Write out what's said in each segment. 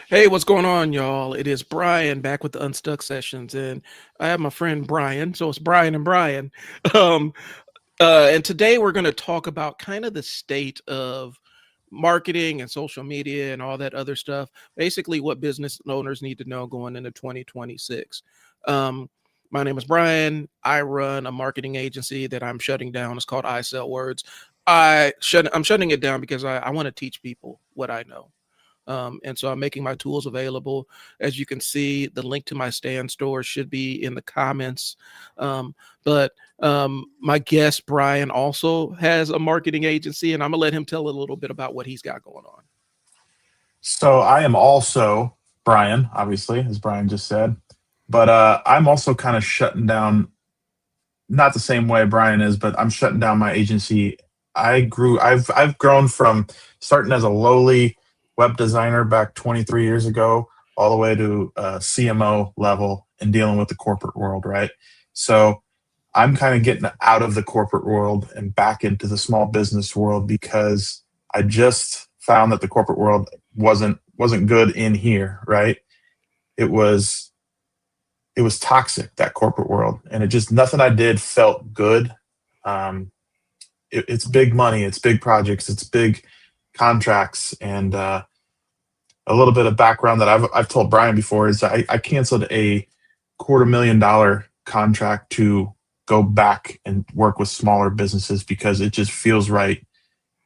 Hey, what's going on, y'all? It is Brian back with the Unstuck Sessions, and I have my friend Brian. So it's Brian and Brian. Um, and today we're going to talk about kind of the state of marketing and social media and all that other stuff. Basically, what business owners need to know going into 2026. Um, my name is Brian. I run a marketing agency that I'm shutting down. It's called I Sell Words. I'm shutting it down because I want to teach people what I know. And so I'm making my tools available. As you can see, the link to my stand store should be in the comments. But my guest, Brian, also has a marketing agency, and I'm going to let him tell a little bit about what he's got going on. So I am also Brian, obviously, as Brian just said, but I'm also kind of shutting down, not the same way Brian is, but I'm shutting down my agency. I've grown from starting as a lowly web designer back 23 years ago, all the way to CMO level and dealing with the corporate world, right? So I'm kind of getting out of the corporate world and back into the small business world because I just found that the corporate world wasn't good in here, right? It was it was toxic, that corporate world, and it just nothing I did felt good. Um, it's big money, it's big projects, it's big contracts, and a little bit of background that I've told Brian before is I canceled a $250,000 contract to go back and work with smaller businesses because it just feels right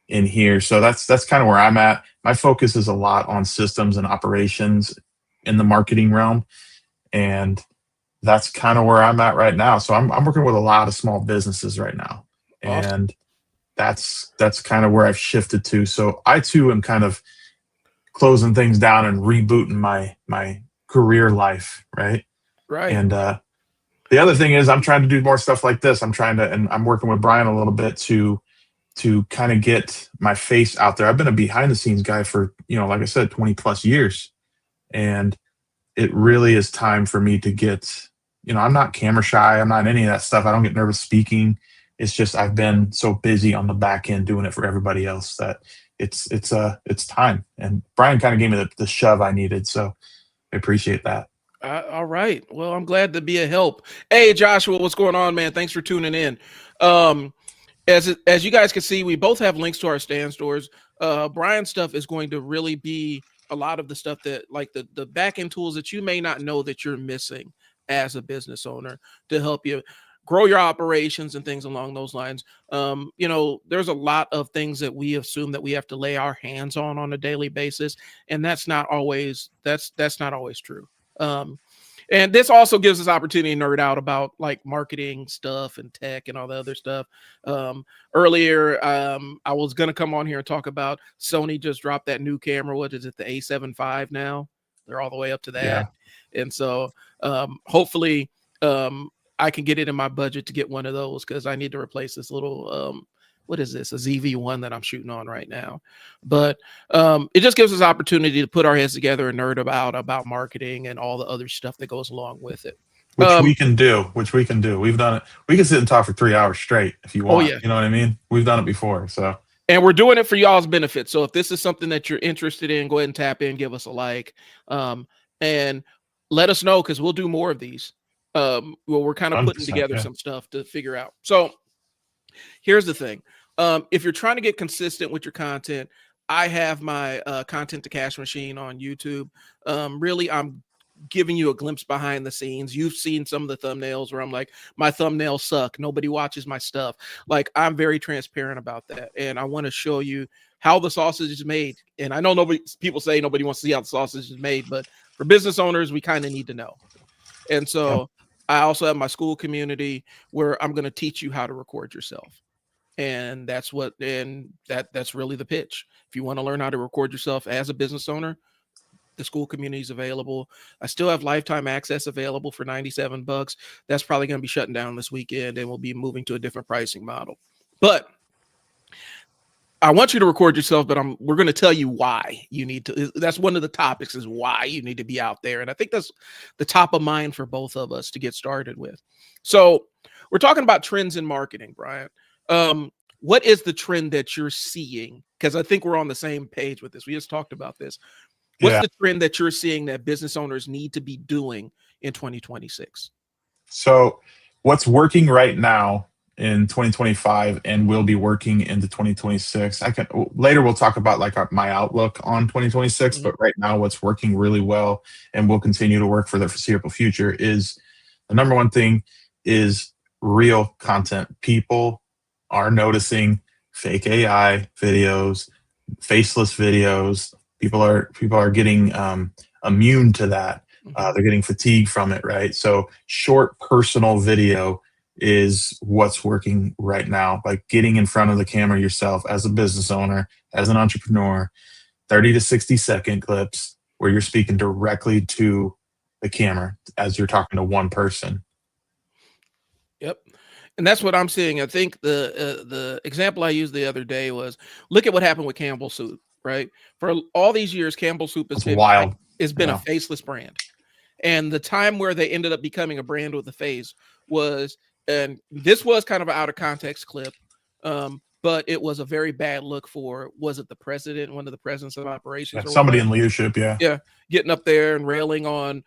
in here. So that's kind of where I'm at. My focus is a lot on systems and operations in the marketing realm, and that's kind of where I'm at right now. So I'm working with a lot of small businesses right now, Awesome. and that's kind of where I've shifted to. So I too am kind of closing things down and rebooting my career life, right? Right. And the other thing is I'm trying to do more stuff like this. And I'm working with Brian a little bit to kind of get my face out there. I've been a behind the scenes guy for, like I said, 20 plus years. And it really is time for me to get, I'm not camera shy. I'm not any of that stuff. I don't get nervous speaking. It's just I've been so busy on the back end doing it for everybody else that it's time. And Brian kind of gave me the shove I needed. So I appreciate that. All right. Well, I'm glad to be a help. Hey, Joshua, what's going on, man? Thanks for tuning in. Um, as you guys can see, we both have links to our stand stores. Brian's stuff is going to really be a lot of the stuff that, like the back end tools that you may not know that you're missing as a business owner to help you grow your operations and things along those lines. There's a lot of things that we assume that we have to lay our hands on a daily basis, and that's not always true. Um, and this also gives us opportunity to nerd out about like marketing stuff and tech and all the other stuff. Earlier, I was going to come on here and talk about Sony just dropped that new camera. What is it? The A7 V now. They're all the way up to that. Yeah. And so hopefully I can get it in my budget to get one of those because I need to replace this little what is this, a ZV-1 that I'm shooting on right now. But it just gives us opportunity to put our heads together and nerd about marketing and all the other stuff that goes along with it. Which we can do. Which we can do. We've done it. We can sit and talk for 3 hours straight if you Oh want. yeah. You know what I mean? We've done it before. So And we're doing it for y'all's benefit. So if this is something that you're interested in, go ahead and tap in, give us a like, and let us know because we'll do more of these. Well, we're kind of putting 100%. together Yeah. some stuff to figure out. So here's the thing. If you're trying to get consistent with your content, I have my content to cash machine on YouTube. Really, I'm giving you a glimpse behind the scenes. You've seen some of the thumbnails where I'm like, my thumbnails suck. Nobody watches my stuff. Like, I'm very transparent about that. And I want to show you how the sausage is made. And I know people say nobody wants to see how the sausage is made, but for business owners, we kind of need to know. And Yep. so I also have my school community where I'm going to teach you how to record yourself. And that's really the pitch. If you want to learn how to record yourself as a business owner, the school community is available. I still have lifetime access available for $97. That's probably going to be shutting down this weekend, and we'll be moving to a different pricing model. But I want you to record yourself, but we're going to tell you why you need to. That's one of the topics, is why you need to be out there. And I think that's the top of mind for both of us to get started with. So we're talking about trends in marketing, Brian. What is the trend that you're seeing? Because I think we're on the same page with this. We just talked about this. What's Yeah. the trend that you're seeing that business owners need to be doing in 2026? So what's working right now in 2025 and will be working into 2026. I can later we'll talk about like my outlook on 2026, Mhm. but right now what's working really well and will continue to work for the foreseeable future is the number one thing is real content. People are noticing fake AI videos, faceless videos. People are getting immune to that. Mhm. They're getting fatigued from it, right? So short personal video is what's working right now. Like getting in front of the camera yourself as a business owner, as an entrepreneur, 30 to 60-second clips where you're speaking directly to the camera as you're talking to one person. Yep. And that's what I'm seeing. I think the example I used the other day was, look at what happened with Campbell Soup, right? For all these years, Campbell Soup It's wild. has been a Yeah. faceless brand. And the time where they ended up becoming a brand with a face was, and this was kind of an out of context clip, but it was a very bad look for, was it the president, one of the presidents of Yeah. operations or Somebody whatnot? in leadership. Yeah. Yeah, getting up there and railing on,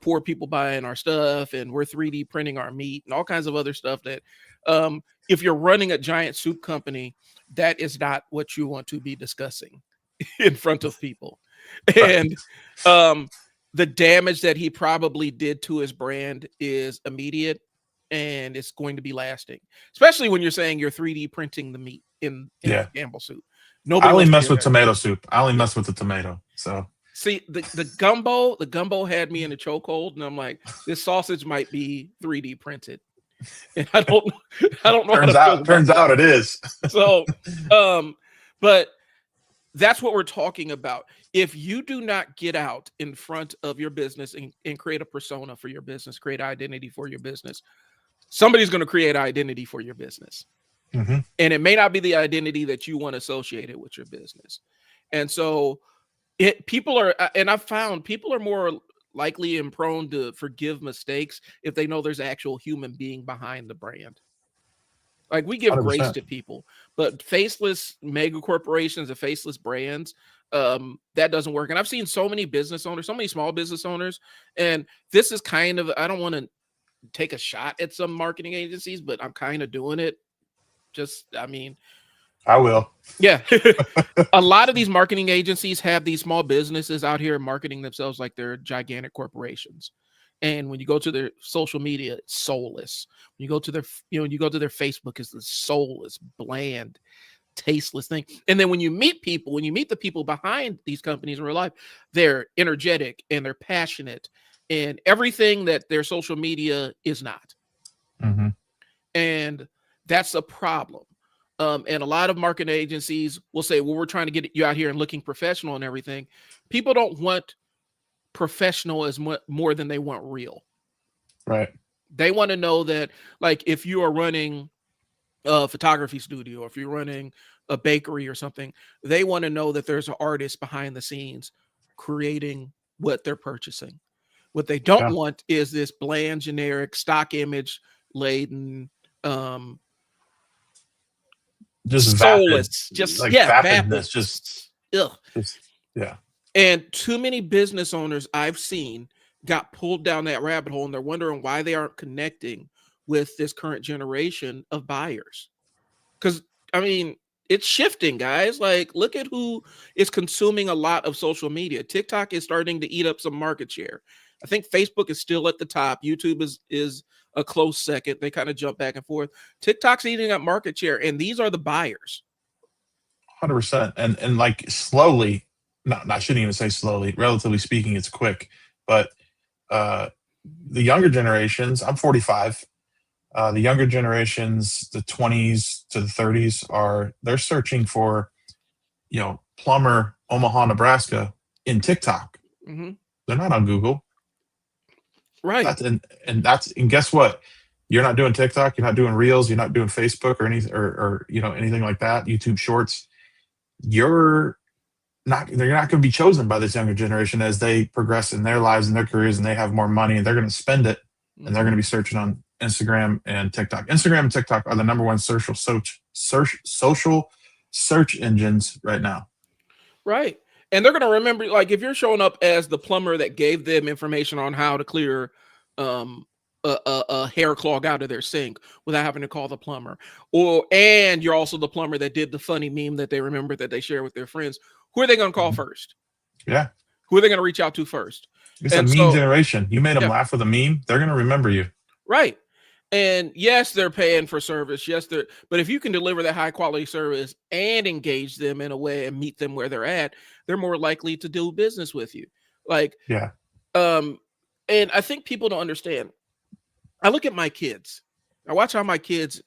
poor people buying our stuff and we're 3D printing our meat and all kinds of other stuff that, if you're running a giant soup company, that is not what you want to be discussing in front of people. Right. And um, the damage that he probably did to his brand is immediate and it's going to be lasting, especially when you're saying you're 3D printing the meat in Yeah. Campbell soup. I Nobody only wants to mess hear with that. tomato soup. I only Yeah. mess with the tomato. So See, the gumbo had me in a chokehold, and I'm like, this sausage might be 3D printed, and I don't know how to feel about turns that. out it is. So, um, but that's what we're talking about. If you do not get out in front of your business and create a persona for your business, create identity for your business, somebody's going to create identity for your business. Mm-hmm. And it may not be the identity that you want associated with your business. And so people are, and I've found people are more likely and prone to forgive mistakes if they know there's an actual human being behind the brand. Like we give grace 100%. to people, but faceless mega corporations and faceless brands, that doesn't work. And I've seen so many business owners, so many small business owners, and this is kind of, I don't want to take a shot at some marketing agencies, but I'm kind of doing it. Just, I mean, I will. yeah. A lot of these marketing agencies have these small businesses out here marketing themselves like they're gigantic corporations. And when you go to their social media, it's soulless. When you go to their, when you go to their Facebook, it's the soulless, bland, tasteless thing. And then when you meet people, when you meet the people behind these companies in real life, they're energetic and they're passionate and everything that their social media is not. Mm-hmm. And that's a problem. And a lot of marketing agencies will say, well, we're trying to get you out here and looking professional and everything. People don't want professional as more than they want real. Right. They want to know that, like, if you are running a photography studio, or if you're running a bakery or something, they want to know that there's an artist behind the scenes creating what they're purchasing. What they don't Yeah. want is this bland, generic, stock image laden, Just vapid, soulless, just, like yeah, vapid. vapidness. Ugh. Just yeah. And too many business owners I've seen got pulled down that rabbit hole and they're wondering why they aren't connecting with this current generation of buyers. Because, I mean, it's shifting, guys. Like, look at who is consuming a lot of social media. TikTok is starting to eat up some market share. I think Facebook is still at the top. YouTube is a close second. They kind of jump back and forth. TikTok's eating up market share, and these are the buyers. 100%. And like slowly, not I shouldn't even say slowly. Relatively speaking, it's quick. But uh, the younger generations, I'm 45. The younger generations, the 20s to the 30s, they're searching for plumber Omaha, Nebraska in TikTok. Mm-hmm. They're not on Google. Right. And guess what? You're not doing TikTok. You're not doing Reels. You're not doing Facebook or anything or anything like that. YouTube Shorts. You're not. They're not going to be chosen by this younger generation as they progress in their lives and their careers, and they have more money, and they're going to spend it, and they're going to be searching on Instagram and TikTok. Instagram and TikTok are the number one social search engines right now. Right. And they're gonna remember, like, if you're showing up as the plumber that gave them information on how to clear um a hair clog out of their sink without having to call the plumber, and you're also the plumber that did the funny meme that they remember that they share with their friends, who are they gonna call first? Yeah. Who are they gonna reach out to first? It's a And meme so, generation. You made them yeah, laugh with a meme, they're going to remember you. right. And yes, they're paying for service. Yes, but if you can deliver that high quality service and engage them in a way and meet them where they're at, they're more likely to do business with you. Like, Yeah. um, and I think people don't understand. I look at my kids. I watch how my kids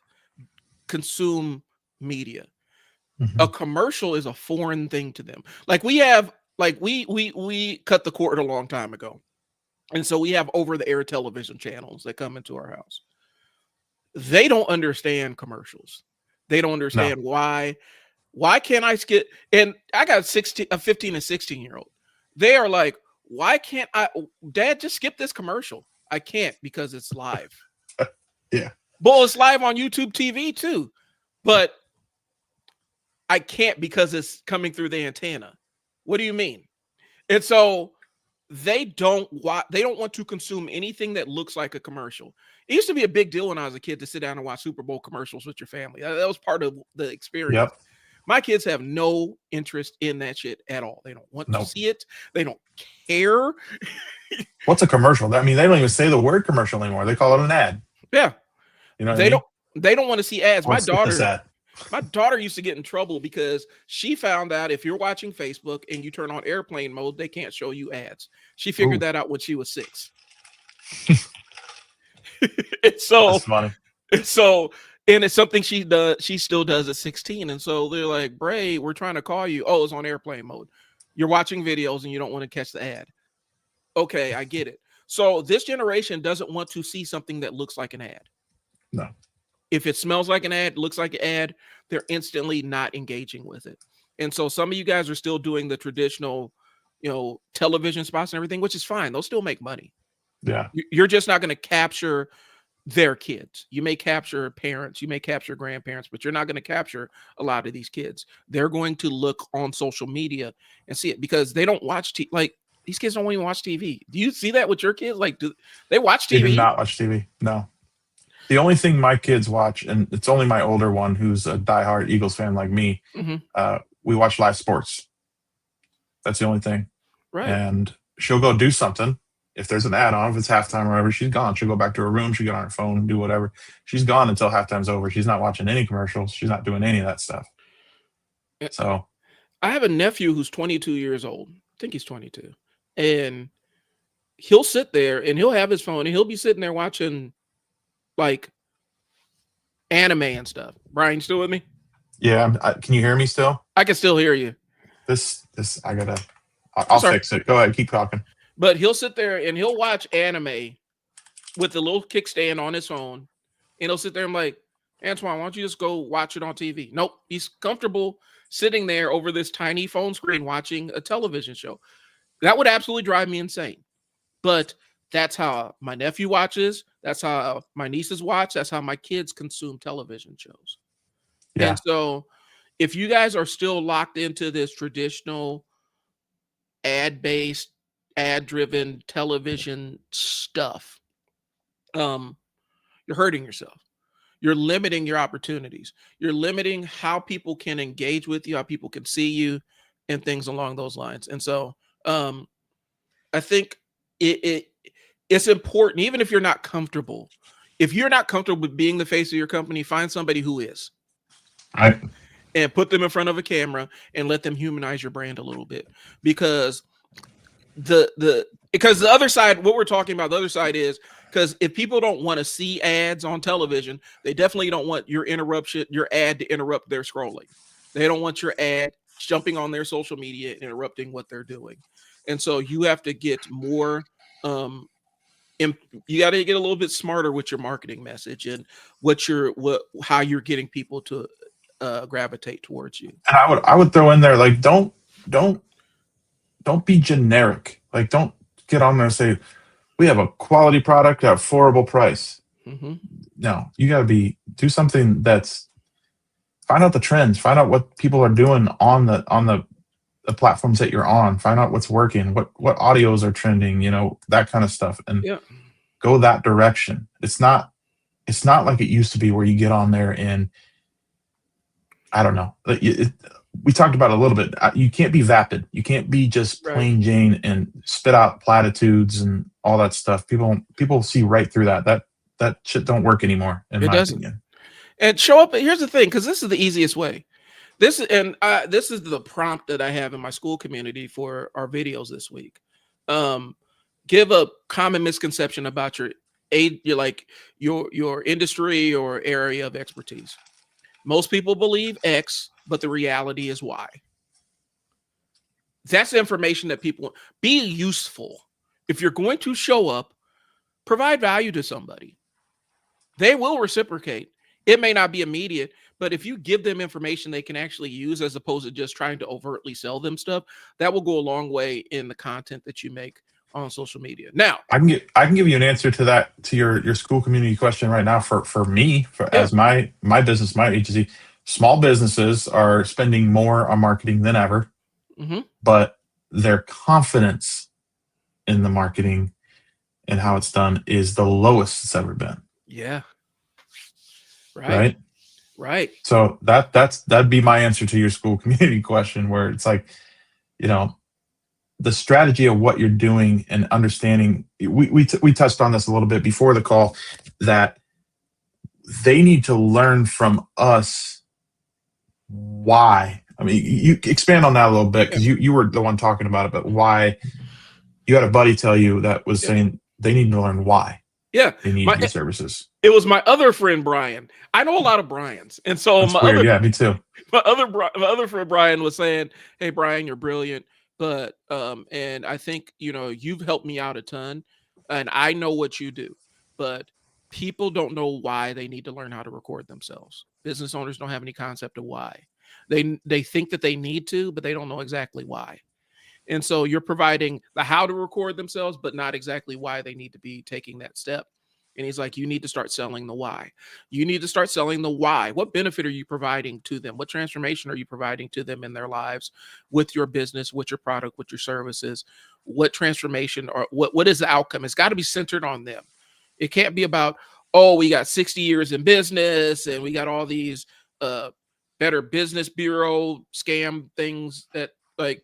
consume media. Mm-hmm. A commercial is a foreign thing to them. Like, we have, like, we cut the cord a long time ago. And so we have over the air television channels that come into our house. They don't understand commercials. They don't No. understand why can't I skip? And I got a 15 and 16-year-old. They are like, why can't I, Dad, just skip this commercial? I can't because it's live. Yeah. Well, it's live on YouTube TV too. But I can't because it's coming through the antenna. What do you mean? And so they don't want to consume anything that looks like a commercial. It used to be a big deal when I was a kid to sit down and watch Super Bowl commercials with your family. That was part of the experience. Yep. My kids have no interest in that shit at all. They don't want to Nope. see it. They don't care. What's a commercial? I mean, they don't even say the word commercial anymore. They call it an ad. Yeah. You know what They I mean? they don't want to see ads. Let's skip this ad. My daughter used to get in trouble because she found out if you're watching Facebook and you turn on airplane mode, they can't show you ads. She figured that out when she was 6. That's funny. And it's something she does. She still does at 16. And so they're like, Bray, we're trying to call you. Oh, it's on airplane mode. You're watching videos and you don't want to catch the ad. Okay, I get it. So this generation doesn't want to see something that looks like an ad. No. If it smells like an ad, looks like an ad, they're instantly not engaging with it. And so some of you guys are still doing the traditional, television spots and everything, which is fine. They'll still make money. Yeah. You're just not going to capture their kids. You may capture parents, you may capture grandparents, but you're not going to capture a lot of these kids. They're going to look on social media and see it because they don't watch like these kids don't even watch TV. Do you see that with your kids? Like, do they watch TV? They do not watch TV. No. The only thing my kids watch, and it's only my older one who's a diehard Eagles fan like me, we watch live sports. That's the only thing. Right. And she'll go do something. If there's an ad on, if it's halftime or whatever, she's gone. She'll go back to her room. She'll get on her phone and do whatever. She's gone until halftime's over. She's not watching any commercials. She's not doing any of that stuff. So I have a nephew who's 22 years old. I think he's 22. And he'll sit there and he'll have his phone and he'll be sitting there watching like anime and stuff. Brian, still with me? Yeah. Can you hear me still? I can still hear you. I'll fix it. Go ahead. Keep talking. But he'll sit there and he'll watch anime with the little kickstand on his phone. And he'll sit there and like, Antoine, why don't you just go watch it on TV? Nope. He's comfortable sitting there over this tiny phone screen watching a television show. That would absolutely drive me insane. But that's how my nephew watches. That's how my nieces watch. That's how my kids consume television shows. Yeah. And so if you guys are still locked into this traditional ad-based, ad-driven television stuff, you're hurting yourself. You're limiting your opportunities. You're limiting how people can engage with you, how people can see you, and things along those lines. And so I think it's important, even if you're not comfortable. If you're not comfortable with being the face of your company, find somebody who is. Right. And put them in front of a camera and let them humanize your brand a little bit. Because the other side, what we're talking about, the other side is because if people don't want to see ads on television, they definitely don't want your ad to interrupt their scrolling. They don't want your ad jumping on their social media and interrupting what they're doing. And so you have to get more, you got to get a little bit smarter with your marketing message and how you're getting people to gravitate towards you. And I would throw in there, like, don't be generic. Like, don't get on there and say, we have a quality product at affordable price. Mm-hmm. No, you got to do something find out the trends, find out what people are doing on the the platforms that you're on, find out what's working, what audios are trending, that kind of stuff, and Yeah. go that direction. It's not like it used to be where you get on there and I don't know. We talked about it a little bit. You can't be vapid. You can't be just Right. plain Jane and spit out platitudes and all that stuff. People see right through that. That shit don't work anymore, in It my doesn't. opinion. And show up. Here's the thing, because this is the easiest way. This is the prompt that I have in my school community for our videos this week. Give a common misconception about your industry or area of expertise. Most people believe X, but the reality is Y. That's information that people be useful. If you're going to show up, provide value to somebody. They will reciprocate. It may not be immediate, but if you give them information they can actually use as opposed to just trying to overtly sell them stuff, that will go a long way in the content that you make on social media. Now, I can give you an answer to that, to your school community question right now. For me, as my business, my agency, small businesses are spending more on marketing than ever, but their confidence in the marketing and how it's done is the lowest it's ever been. Yeah. Right. So that'd be my answer to your school community question, where it's like, the strategy of what you're doing and understanding. We touched on this a little bit before the call, that they need to learn from us why. I mean, you expand on that a little bit, because you were the one talking about it, but why you had a buddy tell you that was saying they need to learn why. Yeah, they need your services. It was my other friend Brian. I know a lot of Brians, and so That's weird. Yeah, me too. My other friend Brian was saying, "Hey, Brian, you're brilliant, but and I think you've helped me out a ton, and I know what you do, but people don't know why they need to learn how to record themselves. Business owners don't have any concept of why. They think that they need to, but they don't know exactly why." And so you're providing the how to record themselves, but not exactly why they need to be taking that step. And he's like, you need to start selling the why. You need to start selling the why. What benefit are you providing to them? What transformation are you providing to them in their lives with your business, with your product, with your services? What transformation or what is the outcome? It's got to be centered on them. It can't be about, oh, we got 60 years in business and we got all these Better Business Bureau scam things that like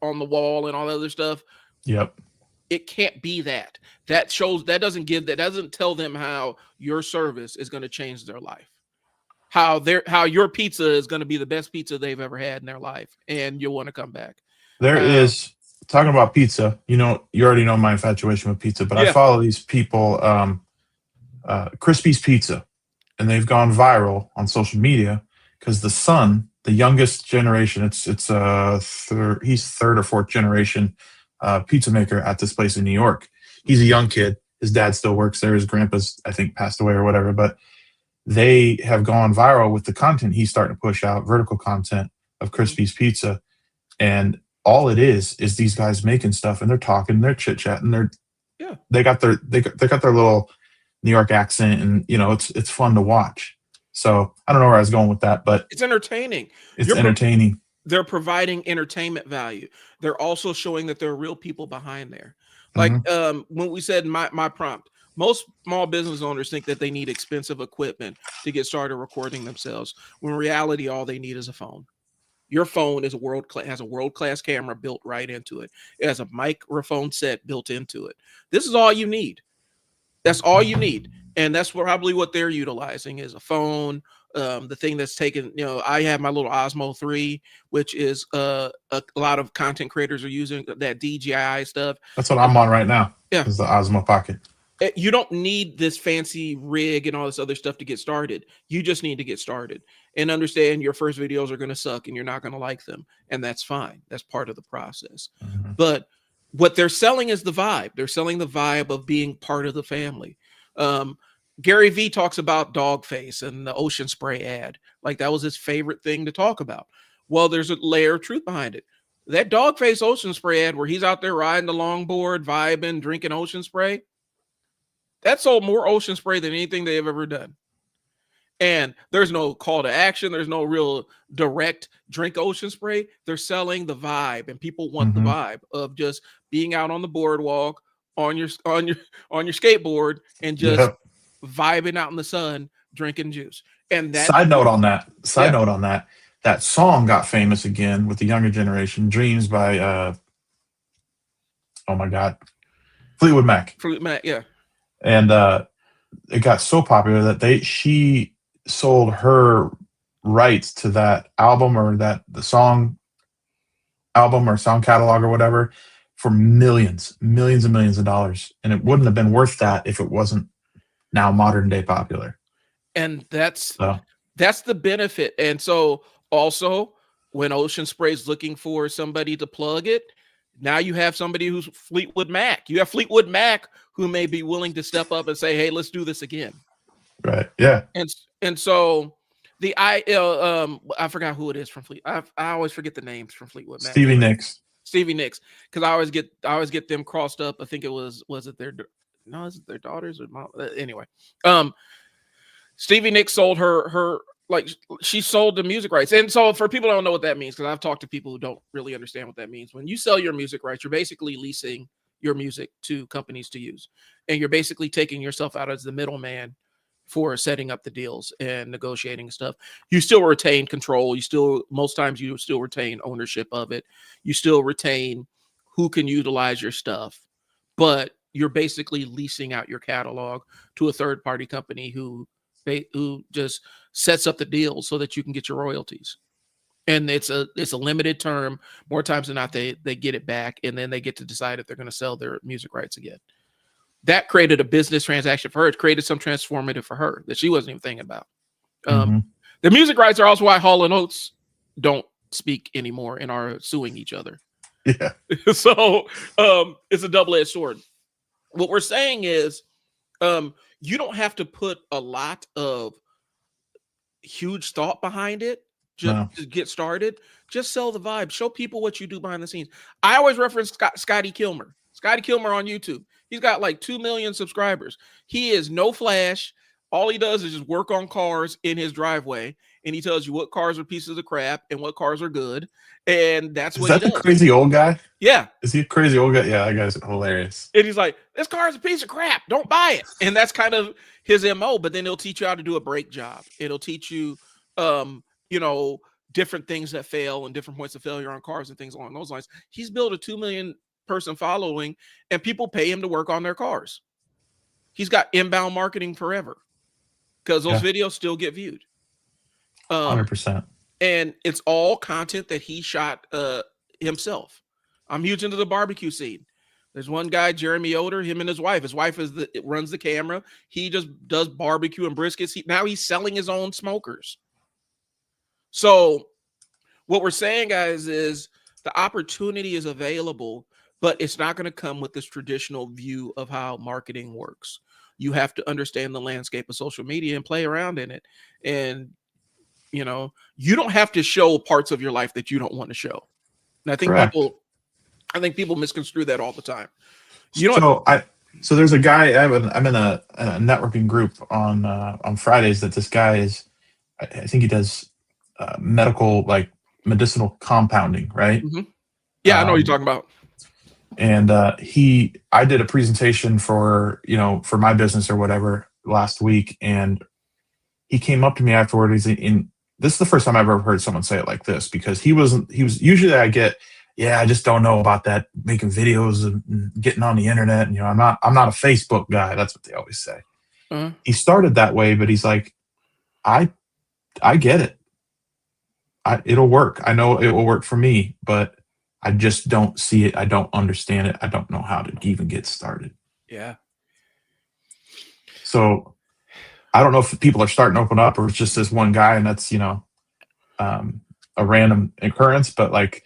on the wall and all that other stuff. Yep. It can't be that. That doesn't tell them how your service is going to change their life. How your pizza is going to be the best pizza they've ever had in their life, and you'll want to come back. There is, talking about pizza, you already know my infatuation with pizza, but I follow these people, Crispy's Pizza, and they've gone viral on social media because the son, the youngest generation, he's third or fourth generation pizza maker at this place in New York. He's a young kid. His dad still works there. His grandpa's, I think, passed away or whatever, but they have gone viral with the content he's starting to push out, vertical content of Crispy's Pizza. And all it is these guys making stuff, and they're talking, they're chit-chatting, they got their little New York accent, and it's fun to watch. So I don't know where I was going with that, but it's entertaining. It's entertaining. They're providing entertainment value. They're also showing that there are real people behind there. Like when we said my prompt, most small business owners think that they need expensive equipment to get started recording themselves, when in reality, all they need is a phone. Your phone is has a world-class camera built right into it. It has a microphone set built into it. This is all you need. That's all you need. And that's probably what they're utilizing is a phone. The thing that's taken, I have my little Osmo 3, which is a lot of content creators are using that DJI stuff. That's what I'm on right now. Yeah. Is the Osmo Pocket. You don't need this fancy rig and all this other stuff to get started. You just need to get started and understand your first videos are going to suck and you're not going to like them. And that's fine. That's part of the process. But what they're selling is the vibe. They're selling the vibe of being part of the family. Gary Vee talks about dog face and the ocean spray ad. Like that was his favorite thing to talk about. Well, there's a layer of truth behind it. That dog face ocean spray ad where he's out there riding the longboard, vibing, drinking ocean spray, that sold more ocean spray than anything they've ever done. And there's no call to action. There's no real direct drink Ocean Spray. They're selling the vibe, and people want the vibe of just being out on the boardwalk on your skateboard and just Yep. vibing out in the sun, drinking juice. And that Side note on that. Side yeah, note on that. That song got famous again with the younger generation. Dreams by oh my god, Fleetwood Mac. Fruit Mac, yeah. And it got so popular that she sold her rights to that album or the song album or song catalog or whatever for millions and millions of dollars. And it wouldn't have been worth that if it wasn't now modern day popular. And that's So the benefit. And so also when Ocean Spray's looking for somebody to plug it, now you have somebody who's Fleetwood Mac. You have Fleetwood Mac who may be willing to step up and say, "Hey, let's do this again." right, yeah. And so I forgot who it is from Fleet. I always forget the names from Fleetwood Mac. Stevie Nicks, because I always get them crossed up. I think it was it their is it their daughters or mom? Anyway, Stevie Nicks sold her like she sold the music rights. And so for people who don't know what that means, because I've talked to people who don't really understand what that means. When you sell your music rights, you're basically leasing your music to companies to use. And you're basically taking yourself out as the middleman for setting up the deals and negotiating stuff. You still retain control. Most times you still retain ownership of it. You still retain who can utilize your stuff, but you're basically leasing out your catalog to a third party company who just sets up the deal so that you can get your royalties. And it's a limited term. More times than not, they get it back, and then they get to decide if they're going to sell their music rights again. That created a business transaction for her. It created some transformative for her that she wasn't even thinking about. The music rights are also why Hall & Oates don't speak anymore and are suing each other. Yeah. So it's a double-edged sword. What we're saying is you don't have to put a lot of huge thought behind it to get started. Just sell the vibe. Show people what you do behind the scenes. I always reference Scotty Kilmer. Scotty Kilmer on YouTube. He's got like 2 million subscribers. He is no flash. All he does is just work on cars in his driveway, and he tells you what cars are pieces of crap and what cars are good. And that's what he does. Is that the crazy old guy? Yeah. Is he a crazy old guy? Yeah, that guy's hilarious. And he's like, this car is a piece of crap. Don't buy it. And that's kind of his MO. But then he'll teach you how to do a brake job. It'll teach you, different things that fail and different points of failure on cars and things along those lines. He's built a 2 million person following, and people pay him to work on their cars. He's got inbound marketing forever because those videos still get viewed. 100%. And it's all content that he shot himself. I'm huge into the barbecue scene. There's one guy, Jeremy Oder, him and his wife. His wife runs the camera. He just does barbecue and briskets. Now he's selling his own smokers. So what we're saying, guys, is the opportunity is available, but it's not going to come with this traditional view of how marketing works. You have to understand the landscape of social media and play around in it. And, you don't have to show parts of your life that you don't want to show. And I think people misconstrue that all the time. So there's a guy I'm in a networking group on Fridays that this guy is, I think he does medicinal compounding, right? Mm-hmm. Yeah, I know what you're talking about. And I did a presentation for my business or whatever last week, and he came up to me afterward. This is the first time I've ever heard someone say it like this, because he was usually I get, I just don't know about that, making videos and getting on the internet. And, I'm not a Facebook guy. That's what they always say. Mm-hmm. He started that way, but he's like, I get it. It'll work. I know it will work for me, but I just don't see it. I don't understand it. I don't know how to even get started. Yeah. So I don't know if people are starting to open up, or it's just this one guy, and that's, a random occurrence, but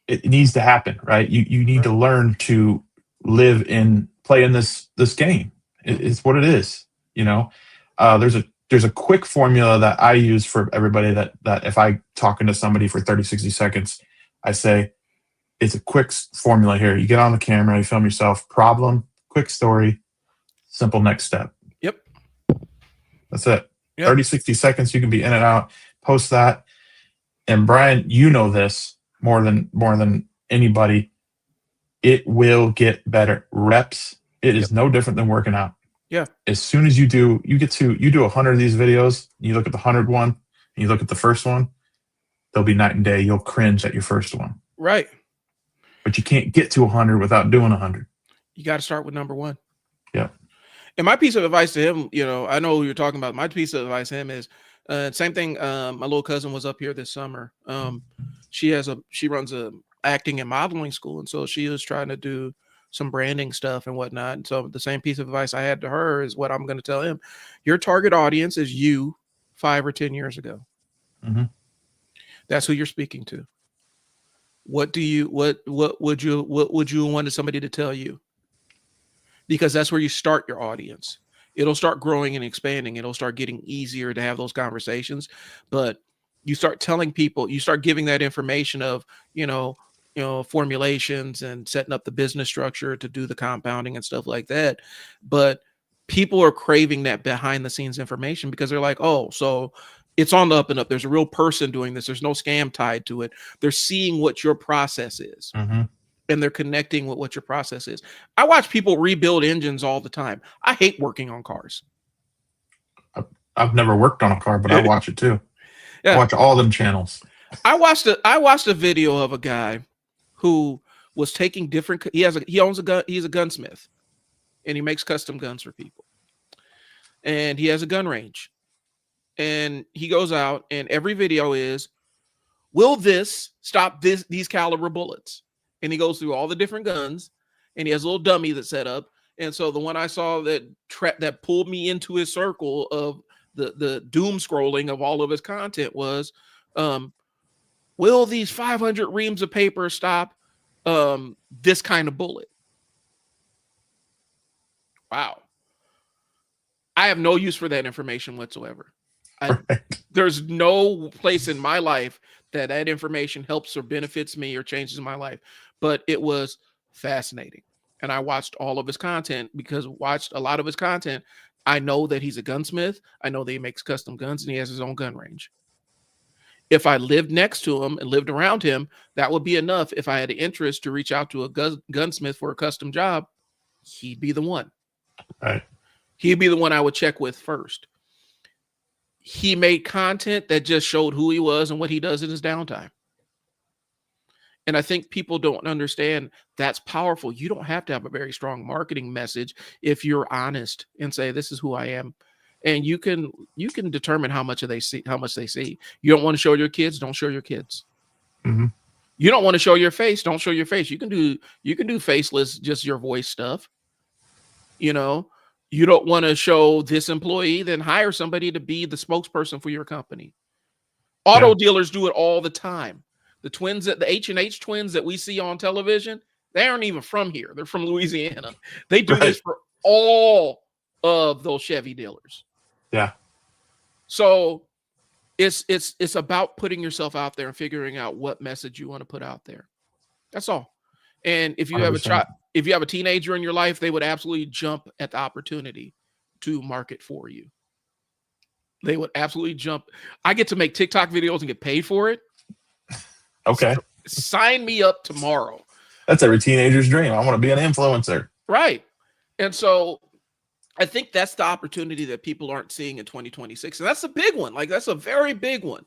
it needs to happen, right? You need to learn to play in this game. It's what it is. There's a quick formula that I use for everybody that if I talking to somebody for 30, 60 seconds, I say, it's a quick formula here. You get on the camera, you film yourself, problem, quick story, simple next step. Yep. That's it. Yeah. 30, 60 seconds. You can be in and out. Post that. And Bryan, you know this more than anybody. It will get better. Reps. It is no different than working out. Yeah. As soon as you do 100 of these videos, you look at the 100th one, and you look at the first one, they'll be night and day. You'll cringe at your first one. Right. But you can't get to 100 without doing 100. You got to start with number one. Yeah. And my piece of advice to him, I know who you're talking about. My piece of advice to him is same thing. My little cousin was up here this summer. She runs a acting and modeling school, and so she was trying to do some branding stuff and whatnot. And so the same piece of advice I had to her is what I'm going to tell him. Your target audience is you 5 or 10 years ago. Mm-hmm. That's who you're speaking to. What would you want somebody to tell you? Because that's where you start your audience. It'll start growing and expanding. It'll start getting easier to have those conversations. But you start telling people, you start giving that information of, formulations and setting up the business structure to do the compounding and stuff like that. But people are craving that behind the scenes information because they're like, oh, so it's on the up and up. There's a real person doing this. There's no scam tied to it. They're seeing what your process is. Mm-hmm. And they're connecting with what your process is. I watch people rebuild engines all the time. I hate working on cars. I've never worked on a car, but I watch it too. Yeah. I watch all them channels. I watched a video of a guy who was taking different. He owns a gun. He's a gunsmith, and he makes custom guns for people. And he has a gun range, and he goes out, and every video is, will this stop these caliber bullets? And he goes through all the different guns, and he has a little dummy that's set up. And so the one I saw that pulled me into his circle of the doom scrolling of all of his content was, will these 500 reams of paper stop this kind of bullet? Wow. I have no use for that information whatsoever. There's no place in my life that information helps or benefits me or changes my life. But it was fascinating. And I watched all of his content because watched a lot of his content. I know that he's a gunsmith. I know that he makes custom guns and he has his own gun range. If I lived next to him and lived around him, that would be enough. If I had an interest to reach out to a gunsmith for a custom job, he'd be the one. Right. He'd be the one I would check with first. He made content that just showed who he was and what he does in his downtime. And I think people don't understand that's powerful. You don't have to have a very strong marketing message if you're honest and say, this is who I am. And you can determine how much they see. You don't want to show your kids, don't show your kids. Mm-hmm. You don't want to show your face, don't show your face. You can do faceless, just your voice stuff. You don't want to show this employee, then hire somebody to be the spokesperson for your company. Auto dealers do it all the time. The H&H twins that we see on television, they aren't even from here. They're from Louisiana. They do this for all of those Chevy dealers. Yeah. So it's about putting yourself out there and figuring out what message you want to put out there. That's all. And if you 100%. If you have a teenager in your life, they would absolutely jump at the opportunity to market for you. They would absolutely jump. I get to make TikTok videos and get paid for it. Okay. So sign me up tomorrow. That's every teenager's dream. I want to be an influencer. Right. And so I think that's the opportunity that people aren't seeing in 2026. And that's a big one. Like, that's a very big one.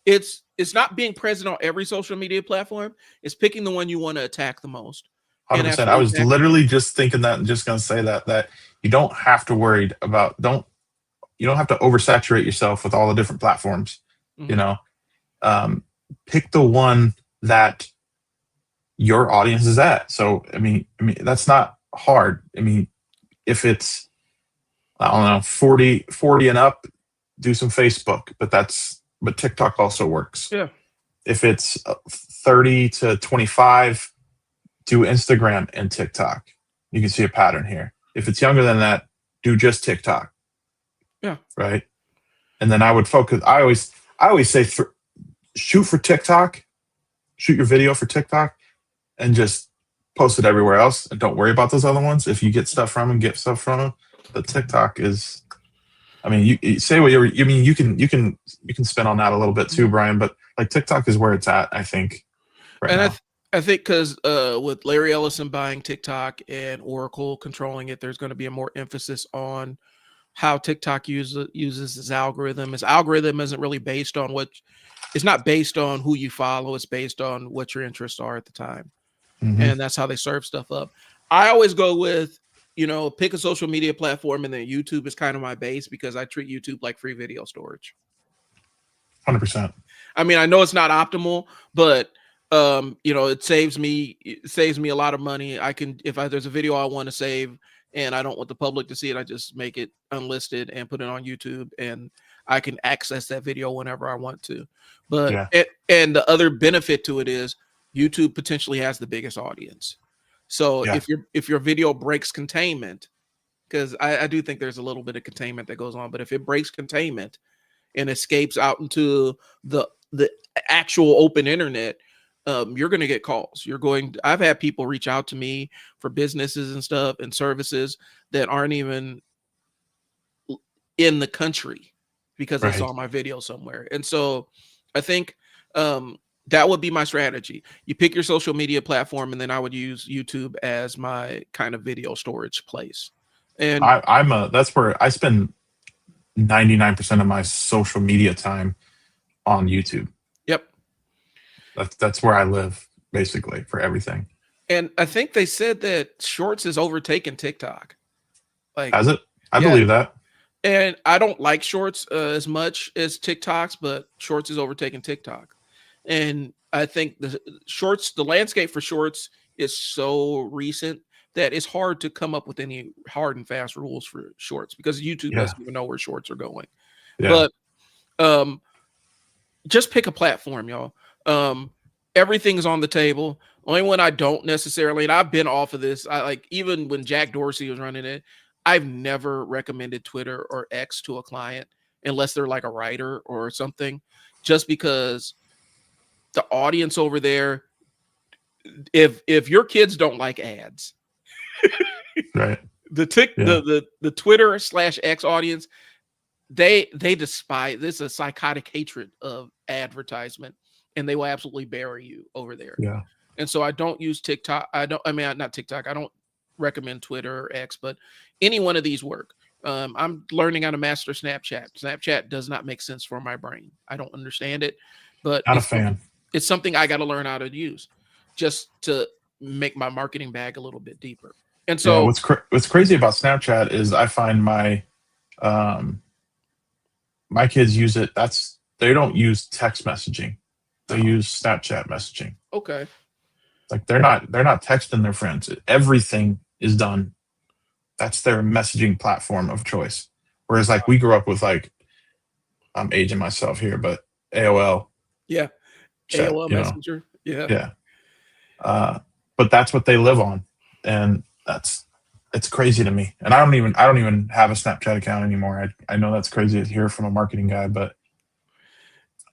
It's not being present on every social media platform. It's picking the one you want to attack the most. 100%. I was literally just thinking that and just going to say that you don't have to worry about, you don't have to oversaturate yourself with all the different platforms. Mm-hmm. Pick the one that your audience is at. So, I mean, that's not hard. I mean, if it's, I don't know, 40 and up, do some Facebook, but TikTok also works. Yeah. If it's 30 to 25, do Instagram and TikTok. You can see a pattern here. If it's younger than that, do just TikTok. Yeah. Right. And then I would focus. I always say shoot for TikTok, shoot your video for TikTok, and just post it everywhere else. And don't worry about those other ones. If you get stuff from them, get stuff from them. The TikTok is I mean, you say what you're. I mean, you can spin on that a little bit too, Brian. But like TikTok is where it's at, I think, right And now. I think because with Larry Ellison buying TikTok and Oracle controlling it, there's going to be a more emphasis on how TikTok uses its algorithm. Its algorithm isn't really based on it's not based on who you follow. It's based on what your interests are at the time. And that's how they serve stuff up. I always go with, pick a social media platform, and then YouTube is kind of my base because I treat YouTube like free video storage. 100%. I mean, I know it's not optimal, but it saves me a lot of money. I can, if there's a video I want to save and I don't want the public to see it, I just make it unlisted and put it on YouTube, and I can access that video whenever I want to. But and the other benefit to it is YouTube potentially has the biggest audience. So if your video breaks containment, because I do think there's a little bit of containment that goes on, but if it breaks containment and escapes out into the actual open internet, you're going to get calls. I've had people reach out to me for businesses and stuff and services that aren't even in the country because they saw my video somewhere. And so I think that would be my strategy. You pick your social media platform, and then I would use YouTube as my kind of video storage place. And that's where I spend 99% of my social media time on YouTube. Yep. That's where I live basically for everything. And I think they said that Shorts is overtaken TikTok. Has it? I believe that. And I don't like Shorts as much as TikToks, but Shorts is overtaking TikTok. And I think the landscape for Shorts is so recent that it's hard to come up with any hard and fast rules for Shorts because YouTube doesn't even know where Shorts are going. Yeah. But just pick a platform, y'all. Everything's on the table. Only one I don't necessarily, and I've been off of this. Even when Jack Dorsey was running it, I've never recommended Twitter or X to a client unless they're like a writer or something, just because the audience over there, if your kids don't like ads, right? The Twitter /X audience, they despise this, a psychotic hatred of advertisement, and they will absolutely bury you over there. Yeah. And so I don't use TikTok. Not TikTok. I don't recommend Twitter or X, but any one of these work. I'm learning how to master Snapchat. Snapchat does not make sense for my brain. I don't understand it, but not a fan. It's something I got to learn how to use just to make my marketing bag a little bit deeper. And so what's crazy about Snapchat is I find my my kids use it. They don't use text messaging. They use Snapchat messaging. Okay. Like they're not texting their friends. Everything is done. That's their messaging platform of choice. Whereas like we grew up with I'm aging myself here, but AOL. Yeah. Chat, AOL Messenger. Yeah. Yeah. But that's what they live on. And it's crazy to me. And I don't even have a Snapchat account anymore. I know that's crazy to hear from a marketing guy, but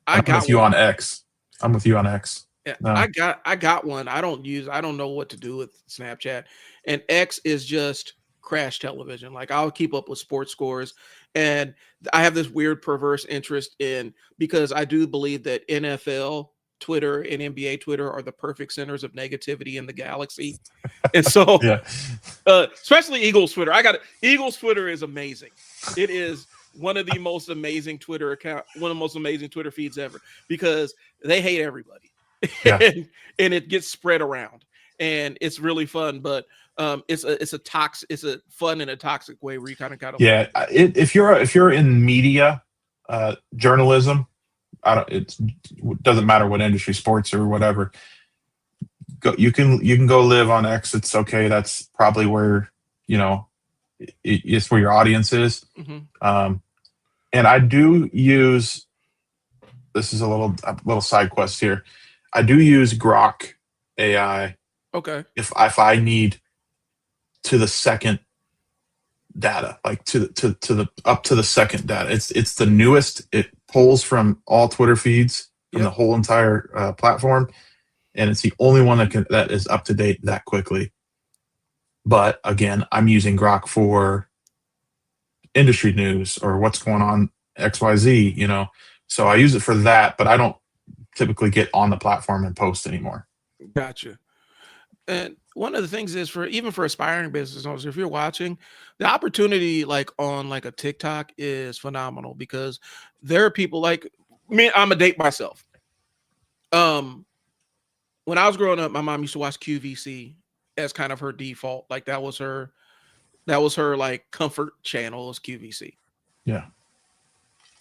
I'm with you on X. I'm with you on X. Yeah, no. I got one. I don't know what to do with Snapchat. And X is just crash television. Like I'll keep up with sports scores. And I have this weird perverse interest because I do believe that NFL Twitter and NBA Twitter are the perfect centers of negativity in the galaxy. And so especially Eagles Twitter. Eagles Twitter is amazing. It is one of the most amazing Twitter feeds ever because they hate everybody. Yeah. and it gets spread around and it's really fun, but it's a fun and a toxic way where you kind of got to if you're in media journalism, it doesn't matter what industry, sports or whatever, you can go live on X. It's okay. That's probably where it's where your audience is. Mm-hmm. And I do use, this is a little side quest here. I do use Grok AI. Okay. If I need to the second data, like to the up to the second data, it's the newest. It pulls from all Twitter feeds from the whole entire platform, and it's the only one that is up to date that quickly. But again, I'm using Grok for industry news or what's going on XYZ, you know. So I use it for that, but I don't typically get on the platform and post anymore. Gotcha. And one of the things is for even for aspiring business owners, if you're watching, the opportunity like on like a TikTok is phenomenal because there are people like me. I'm a date myself. Um, when I was growing up, my mom used to watch QVC as kind of her default. Like that was her like comfort channel was QVC. Yeah.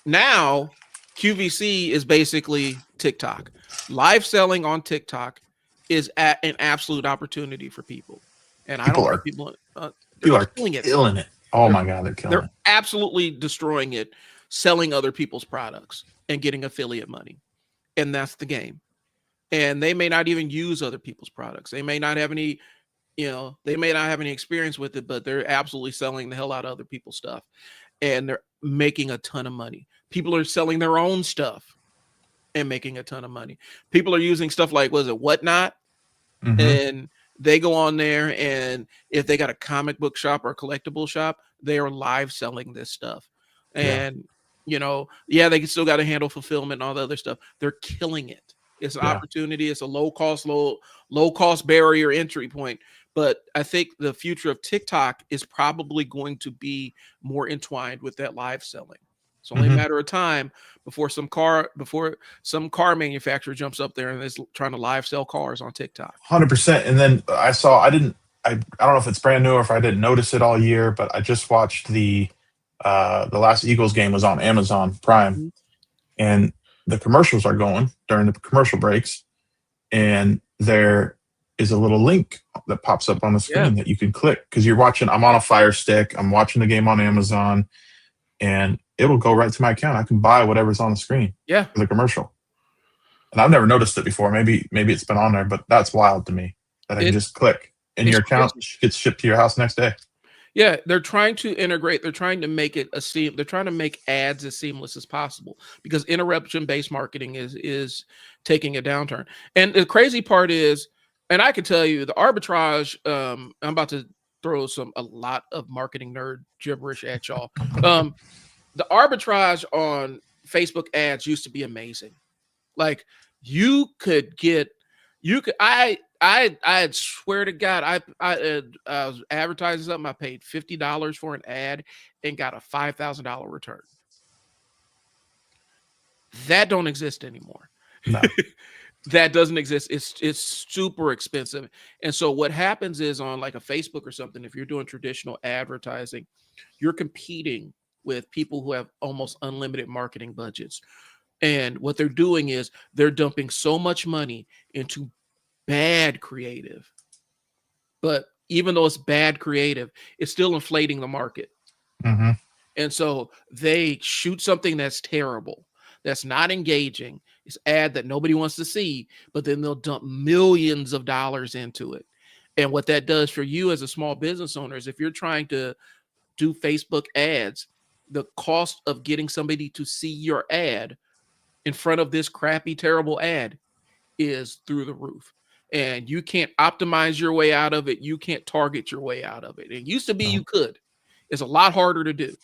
Now QVC is basically TikTok. Live selling on TikTok is at an absolute opportunity for people. And I People don't think are people they're people are killing it. killing it. Oh They're my God, they're killing they're it. absolutely destroying it, selling other people's products and getting affiliate money. And that's the game. And they may not even use other people's products. They may not have any, they may not have any experience with it, but they're absolutely selling the hell out of other people's stuff. And they're making a ton of money. People are selling their own stuff and making a ton of money. People are using stuff like, was it Whatnot? Mm-hmm. And they go on there, and if they got a comic book shop or a collectible shop, they are live selling this stuff. Yeah. And yeah, they still got to handle fulfillment and all the other stuff. They're killing it. It's an Yeah. opportunity. It's a low cost barrier entry point. But I think the future of TikTok is probably going to be more entwined with that live selling. It's only a Mm-hmm. matter of time before some car manufacturer jumps up there and is trying to live sell cars on TikTok. 100%. And then I don't know if it's brand new or if I didn't notice it all year, but I just watched the last Eagles game was on Amazon Prime, Mhm. and the commercials are going during the commercial breaks, and there is a little link that pops up on the Yeah. screen that you can click because you're watching. I'm on a Fire Stick. I'm watching the game on Amazon, and it'll go right to my account. I can buy whatever's on the screen Yeah. for the commercial. And I've never noticed it before. Maybe it's been on there, but that's wild to me that I can It's just click and it's your account crazy. gets shipped to your house next day. Yeah, they're trying to integrate, they're trying to make it they're trying to make ads as seamless as possible because interruption-based marketing is taking a downturn. And the crazy part is, and I can tell you the arbitrage, I'm about to throw a lot of marketing nerd gibberish at y'all. The arbitrage on Facebook ads used to be amazing. Like you could get, you could, I swear to God, I was advertising something. I paid $50 for an ad and got a $5,000 return. That don't exist anymore. No. That doesn't exist. It's super expensive. And so what happens is on like a Facebook or something, if you're doing traditional advertising, you're competing with people who have almost unlimited marketing budgets. And what they're doing is they're dumping so much money into bad creative. But even though it's bad creative, it's still inflating the market. Mm-hmm. And so they shoot something that's terrible, that's not engaging. It's ad that nobody wants to see, but then they'll dump millions of dollars into it. And what that does for you as a small business owner is if you're trying to do Facebook ads, the cost of getting somebody to see your ad in front of this crappy, terrible ad is through the roof. And you can't optimize your way out of it. You can't target your way out of it. It used to be you No. could. It's a lot harder to do.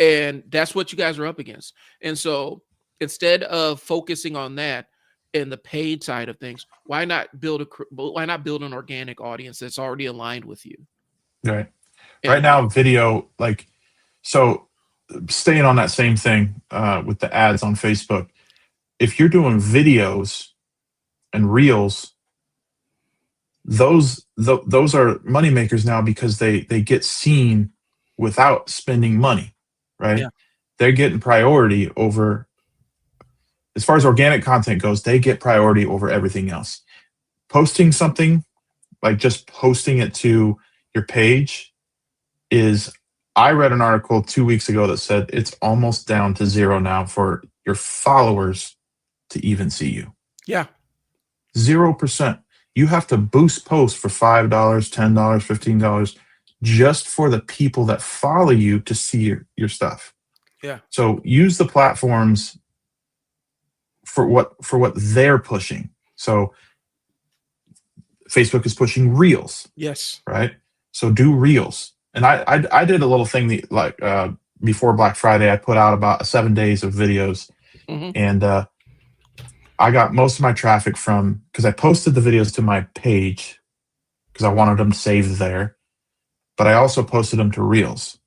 And that's what you guys are up against. And so instead of focusing on that in the paid side of things, why not build an organic audience that's already aligned with you? Right. Right And now, video, like, so staying on that same thing with the ads on Facebook, if you're doing videos and reels, those are money makers now because they get seen without spending money, right? yeah, They're getting priority over, as far as organic content goes, they get priority over everything else. Posting something, like just posting it to your page, is, I read an article 2 weeks ago that said it's almost down to zero now for your followers to even see you. yeah, 0%. You have to boost posts for $5, $10, $15 just for the people that follow you to see your stuff. yeah, So use the platforms for what they're pushing. So Facebook is pushing reels, yes, right? So do reels And I did a little thing before Black Friday. I put out about 7 days of videos, Mm-hmm. and I got most of my traffic from because I posted the videos to my page because I wanted them saved there, but I also posted them to Reels,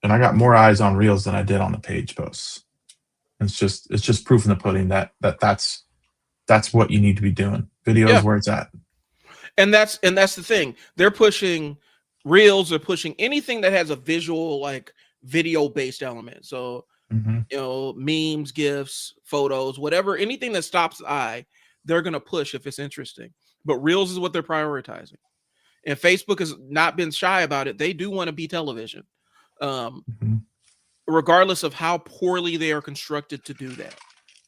and I got more eyes on Reels than I did on the page posts. It's just proof in the pudding that's what you need to be doing. Videos Yeah. where it's at. And that's the thing. They're pushing reels or pushing anything that has a visual, like video based element. So, Hmm. memes, gifs, photos, whatever, anything that stops the eye, they're going to push if it's interesting. But reels is what they're prioritizing. And Facebook has not been shy about it. They do want to be television, um, Hmm. regardless of how poorly they are constructed to do that.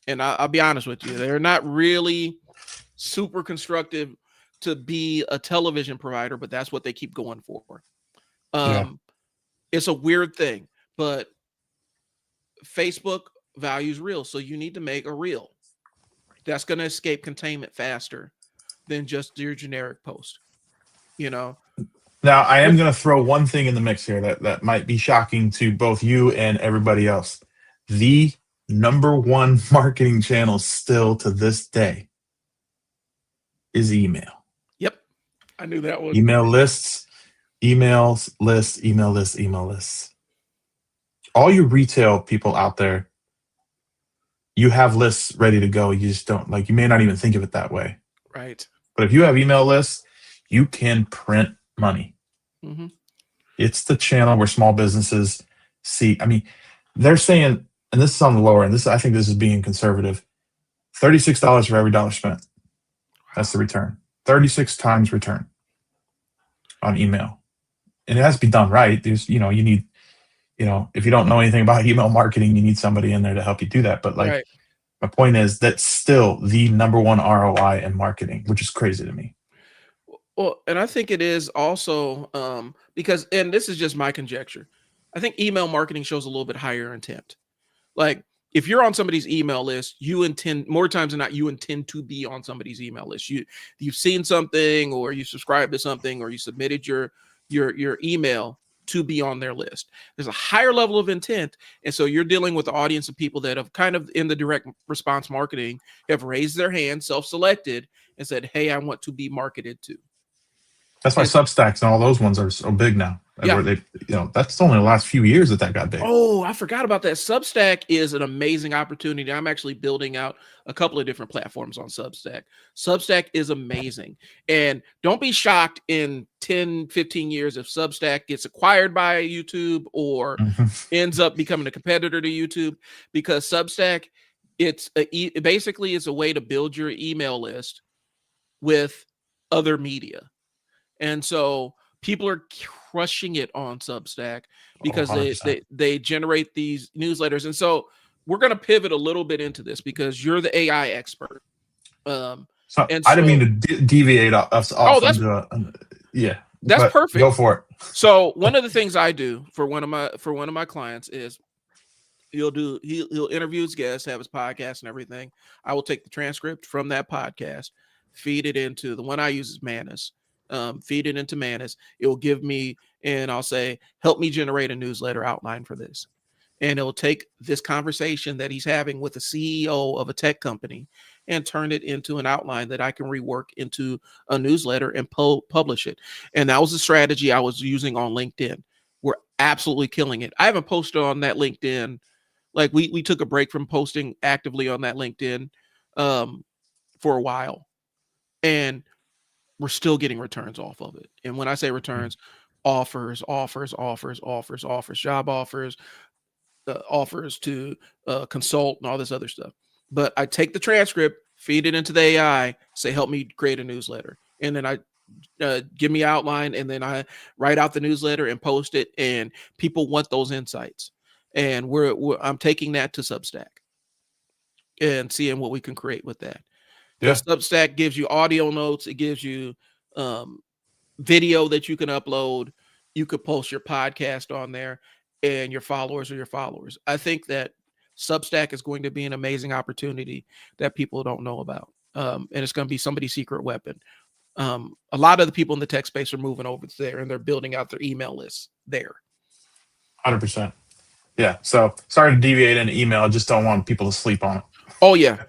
And I'll be honest with you, they're not really super constructive to be a television provider, but that's what they keep going for. Yeah. Um, it's a weird thing, but Facebook values reels, so you need to make a reel that's going to escape containment faster than just your generic post. You know, Now, I Yep. am going to throw one thing in the mix here that might be shocking to both you and everybody else. The number one marketing channel still to this day is email. Yep, I knew that one. Email lists, emails, lists, email lists, email lists. All you retail people out there, you have lists ready to go. You just don't you may not even think of it that way. Right. But if you have email lists, you can print money. Mm-hmm. It's the channel where small businesses see. I mean, they're saying, and this is on the lower end. I think this is being conservative. $36 for every dollar spent. That's the return. 36 times return on email, and it has to be done right. You need, if you don't know anything about email marketing, you need somebody in there to help you do that. But Right. my point is that's still the number one ROI in marketing, which is crazy to me. Well, and I think it is also because, and this is just my conjecture, I think email marketing shows a little bit higher intent. Like if you're on somebody's email list, you intend more times than not, you intend to be on somebody's email list. You've seen something, or you subscribed to something, or you submitted your email to be on their list. There's a higher level of intent. And so you're dealing with the audience of people that have kind of in the direct response marketing have raised their hand, self-selected, and said, hey, I want to be marketed to. That's why And Substacks and all those ones are so big now. yeah. Where that's only the last few years that got big. Oh, I forgot about that. Substack is an amazing opportunity. I'm actually building out a couple of different platforms on Substack. Substack is amazing. And don't be shocked in 10, 15 years if Substack gets acquired by YouTube or Mhm. ends up becoming a competitor to YouTube, because Substack, basically it's a way to build your email list with other media. And so people are crushing it on Substack Oh, because they 100%. they they generate these newsletters. And so we're going to pivot a little bit into this because you're the AI expert. Um, So and I didn't mean so, to deviate us oh, off that's into yeah, that's but go perfect. for it. So one of the things I do for one of my clients is he'll interview his guests, have his podcast and everything. I will take the transcript from that podcast, feed it into the one I use is Manus. Feed it into Manus. It will give me, and I'll say, help me generate a newsletter outline for this. And it'll take this conversation that he's having with the CEO of a tech company and turn it into an outline that I can rework into a newsletter and publish it. And that was the strategy I was using on LinkedIn. We're absolutely killing it. I haven't posted on that LinkedIn. Like we took a break from posting actively on that LinkedIn for a while, and we're still getting returns off of it. And when I say returns, offers, job offers, offers to consult and all this other stuff. But I take the transcript, feed it into the AI, say, help me create a newsletter. And then I give me outline, and then I write out the newsletter and post it. And people want those insights. And I'm taking that to Substack and seeing what we can create with that. Yeah, Because Substack gives you audio notes, it gives you um, video that you can upload. You could post your podcast on there, and your followers are your followers. I think that Substack is going to be an amazing opportunity that people don't know about. And it's going to be somebody's secret weapon. A lot of the people in the tech space are moving over there and they're building out their email lists there. 100%. Yeah. So sorry to deviate into email. I just don't want people to sleep on it. Oh yeah.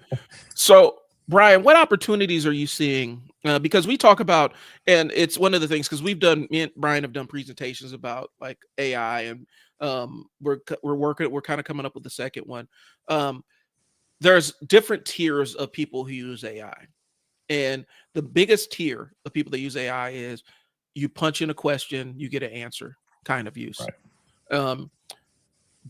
So Bryan, what opportunities are you seeing? Because we talk about, and it's one of the things, because me and Bryan have done presentations about like AI, and we're kind of coming up with the second one. Um, there's different tiers of people who use AI, and the biggest tier of people that use AI is you punch in a question, you get an answer kind of use. Right. Um,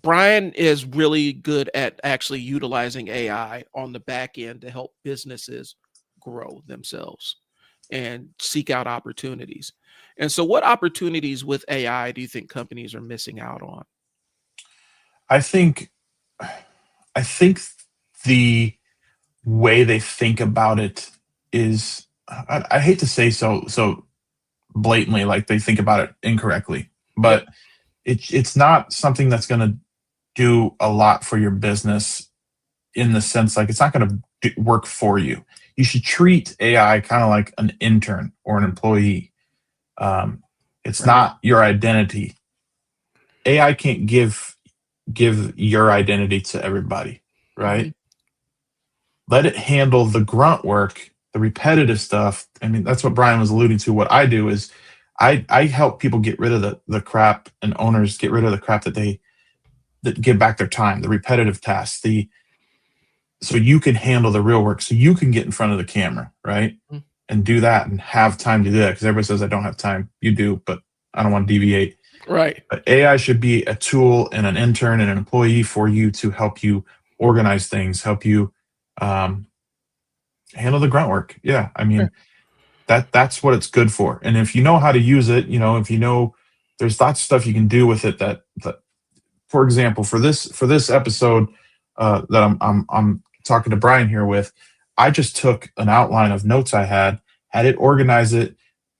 Bryan is really good at actually utilizing AI on the back end to help businesses grow themselves and seek out opportunities. And so, what opportunities with AI do you think companies are missing out on? I think I think the way they think about it is, I hate to say so blatantly, like they think about it incorrectly, Yep. but it's not something that's going to do a lot for your business, in the sense like it's not going to work for you. You should treat AI kind of like an intern or an employee. It's Right. not your identity. AI can't give your identity to everybody, Mm-hmm. right? Let it handle the grunt work, the repetitive stuff. I mean, that's what Bryan was alluding to. What I do is I help people get rid of the crap, and owners get rid of the crap that give back their time, the repetitive tasks, so you can handle the real work, so you can get in front of the camera, right? And do that and have time to do that. Because everybody says, I don't have time. You do, but I don't want to deviate. Right. But AI should be a tool and an intern and an employee for you to help you organize things, help you um, handle the grunt work. Yeah, I Yeah. mean that's what it's good for. And if you know how to use it, if you know, there's lots of stuff you can do with it. That for example, for this episode that I'm talking to Bryan here with, I just took an outline of notes I had it organize it,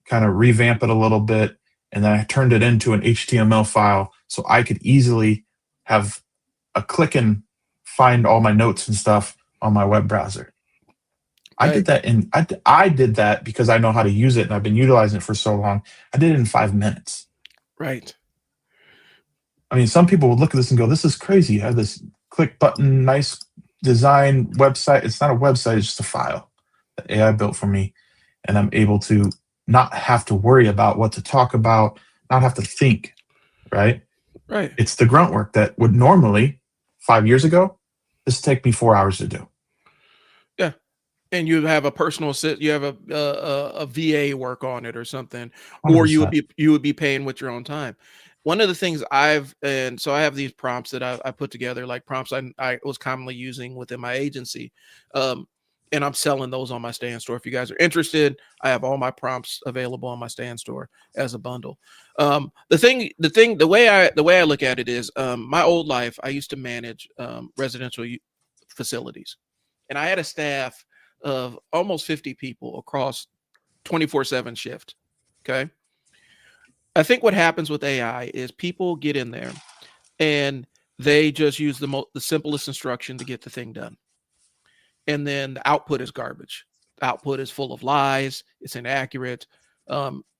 kind of revamp it a little bit, and then I turned it into an HTML file so I could easily have a click and find all my notes and stuff on my web browser. I Right. did that in I did that because I know how to use it and I've been utilizing it for so long. I did it in 5 minutes. Right. I mean, some people would look at this and go, "This is crazy. You have this click button, nice design website." It's not a website; it's just a file that AI built for me, and I'm able to not have to worry about what to talk about, not have to think. Right? Right. It's the grunt work that would normally 5 years ago this take me 4 hours to do. Yeah. And you have a personal you have a VA work on it or something, or 100%. you would be paying with your own time. One of the things and so I have these prompts that I put together, like prompts I was commonly using within my agency, um, and I'm selling those on my stand store. If you guys are interested, I have all my prompts available on my stand store as a bundle. The way I look at it is, my old life, I used to manage residential facilities, and I had a staff of almost 50 people across 24/7 shift. Okay. I think what happens with AI is people get in there and they just use the simplest instruction to get the thing done. And then the output is garbage. The output is full of lies, it's inaccurate.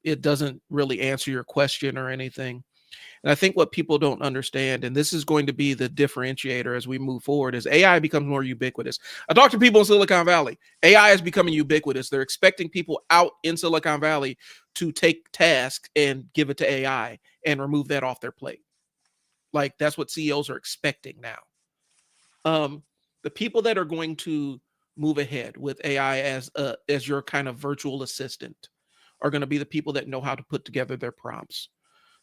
It doesn't really answer your question or anything. And I think what people don't understand, and this is going to be the differentiator as we move forward, is AI becomes more ubiquitous. I talk to people in Silicon Valley. AI is becoming ubiquitous. They're expecting people out in Silicon Valley to take tasks and give it to AI and remove that off their plate. Like that's what CEOs are expecting now. The people that are going to move ahead with AI as your kind of virtual assistant are going to be the people that know how to put together their prompts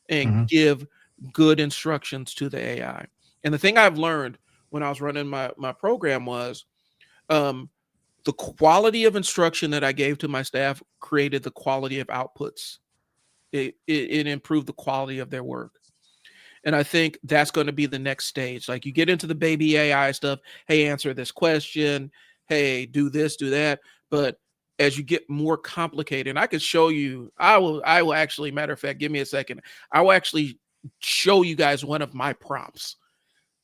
and Mhm. give good instructions to the AI. And the thing I've learned when I was running my program was, um, the quality of instruction that I gave to my staff created the quality of outputs. It improved the quality of their work. And I think that's going to be the next stage. Like you get into the baby AI stuff. Hey, answer this question. Hey, do this, do that. But as you get more complicated, and I could show you, I will actually, matter of fact, give me a second. I will actually show you guys one of my prompts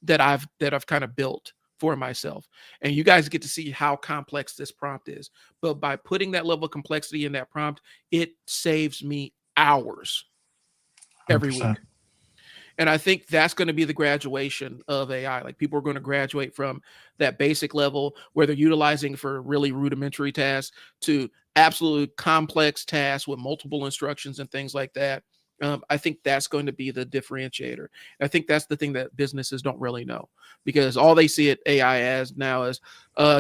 that I've kind of built for myself. And you guys get to see how complex this prompt is. But by putting that level of complexity in that prompt, it saves me hours every 100%. week. And I think that's going to be the graduation of AI. Like people are going to graduate from that basic level where they're utilizing for really rudimentary tasks to absolutely complex tasks with multiple instructions and things like that. I think that's going to be the differentiator. I think that's the thing that businesses don't really know, because all they see it AI as now is,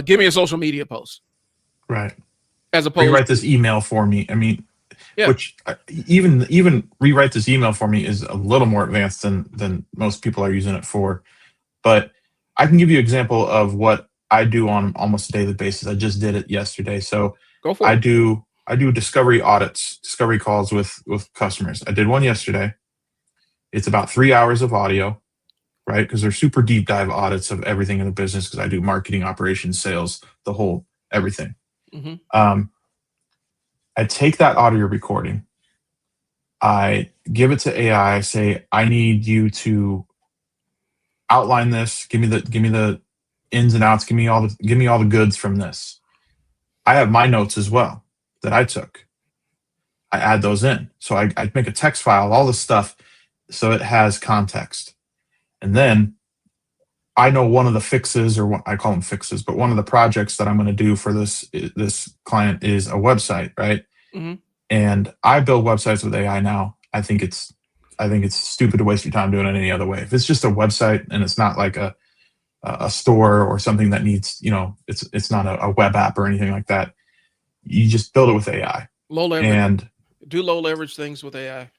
give me a social media post, Right. as opposed Rewrite this email for me. I mean, yeah, which even rewrite this email for me is a little more advanced than most people are using it for. But I can give you an example of what I do on almost a daily basis. I just did it yesterday. So go for it. I do discovery audits, discovery calls with customers. I did one yesterday. It's about 3 hours of audio, right? Because they're super deep dive audits of everything in the business, because I do marketing, operations, sales, the whole everything. Mm-hmm. I take that audio recording, I give it to AI, I say, I need you to outline this, give me the ins and outs, give me all the goods from this. I have my notes as well that I took. I add those in. So I make a text file, all this stuff, so it has context. And then I know one of the fixes, or what I call them fixes, but one of the projects that I'm going to do for this client is a website, right? Mm-hmm. And I build websites with AI now. I think it's stupid to waste your time doing it any other way. If it's just a website and it's not like a store or something that needs, it's not a web app or anything like that, you just build it with AI. Low leverage. And Do low leverage things with AI.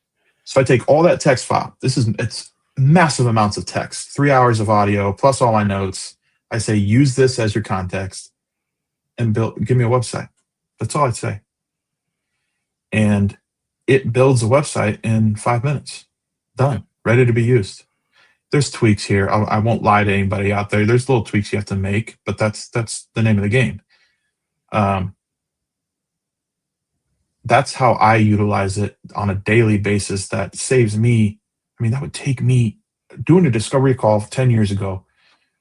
so I take all that text file. It's massive amounts of text, 3 hours of audio plus all my notes. I say, use this as your context and give me a website. That's all I'd say. And it builds a website in 5 minutes. Done, ready to be used. There's tweaks here. I won't lie to anybody out there. There's little tweaks you have to make, but that's the name of the game. That's how I utilize it on a daily basis. That saves me. I mean, that would take me, doing a discovery call 10 years ago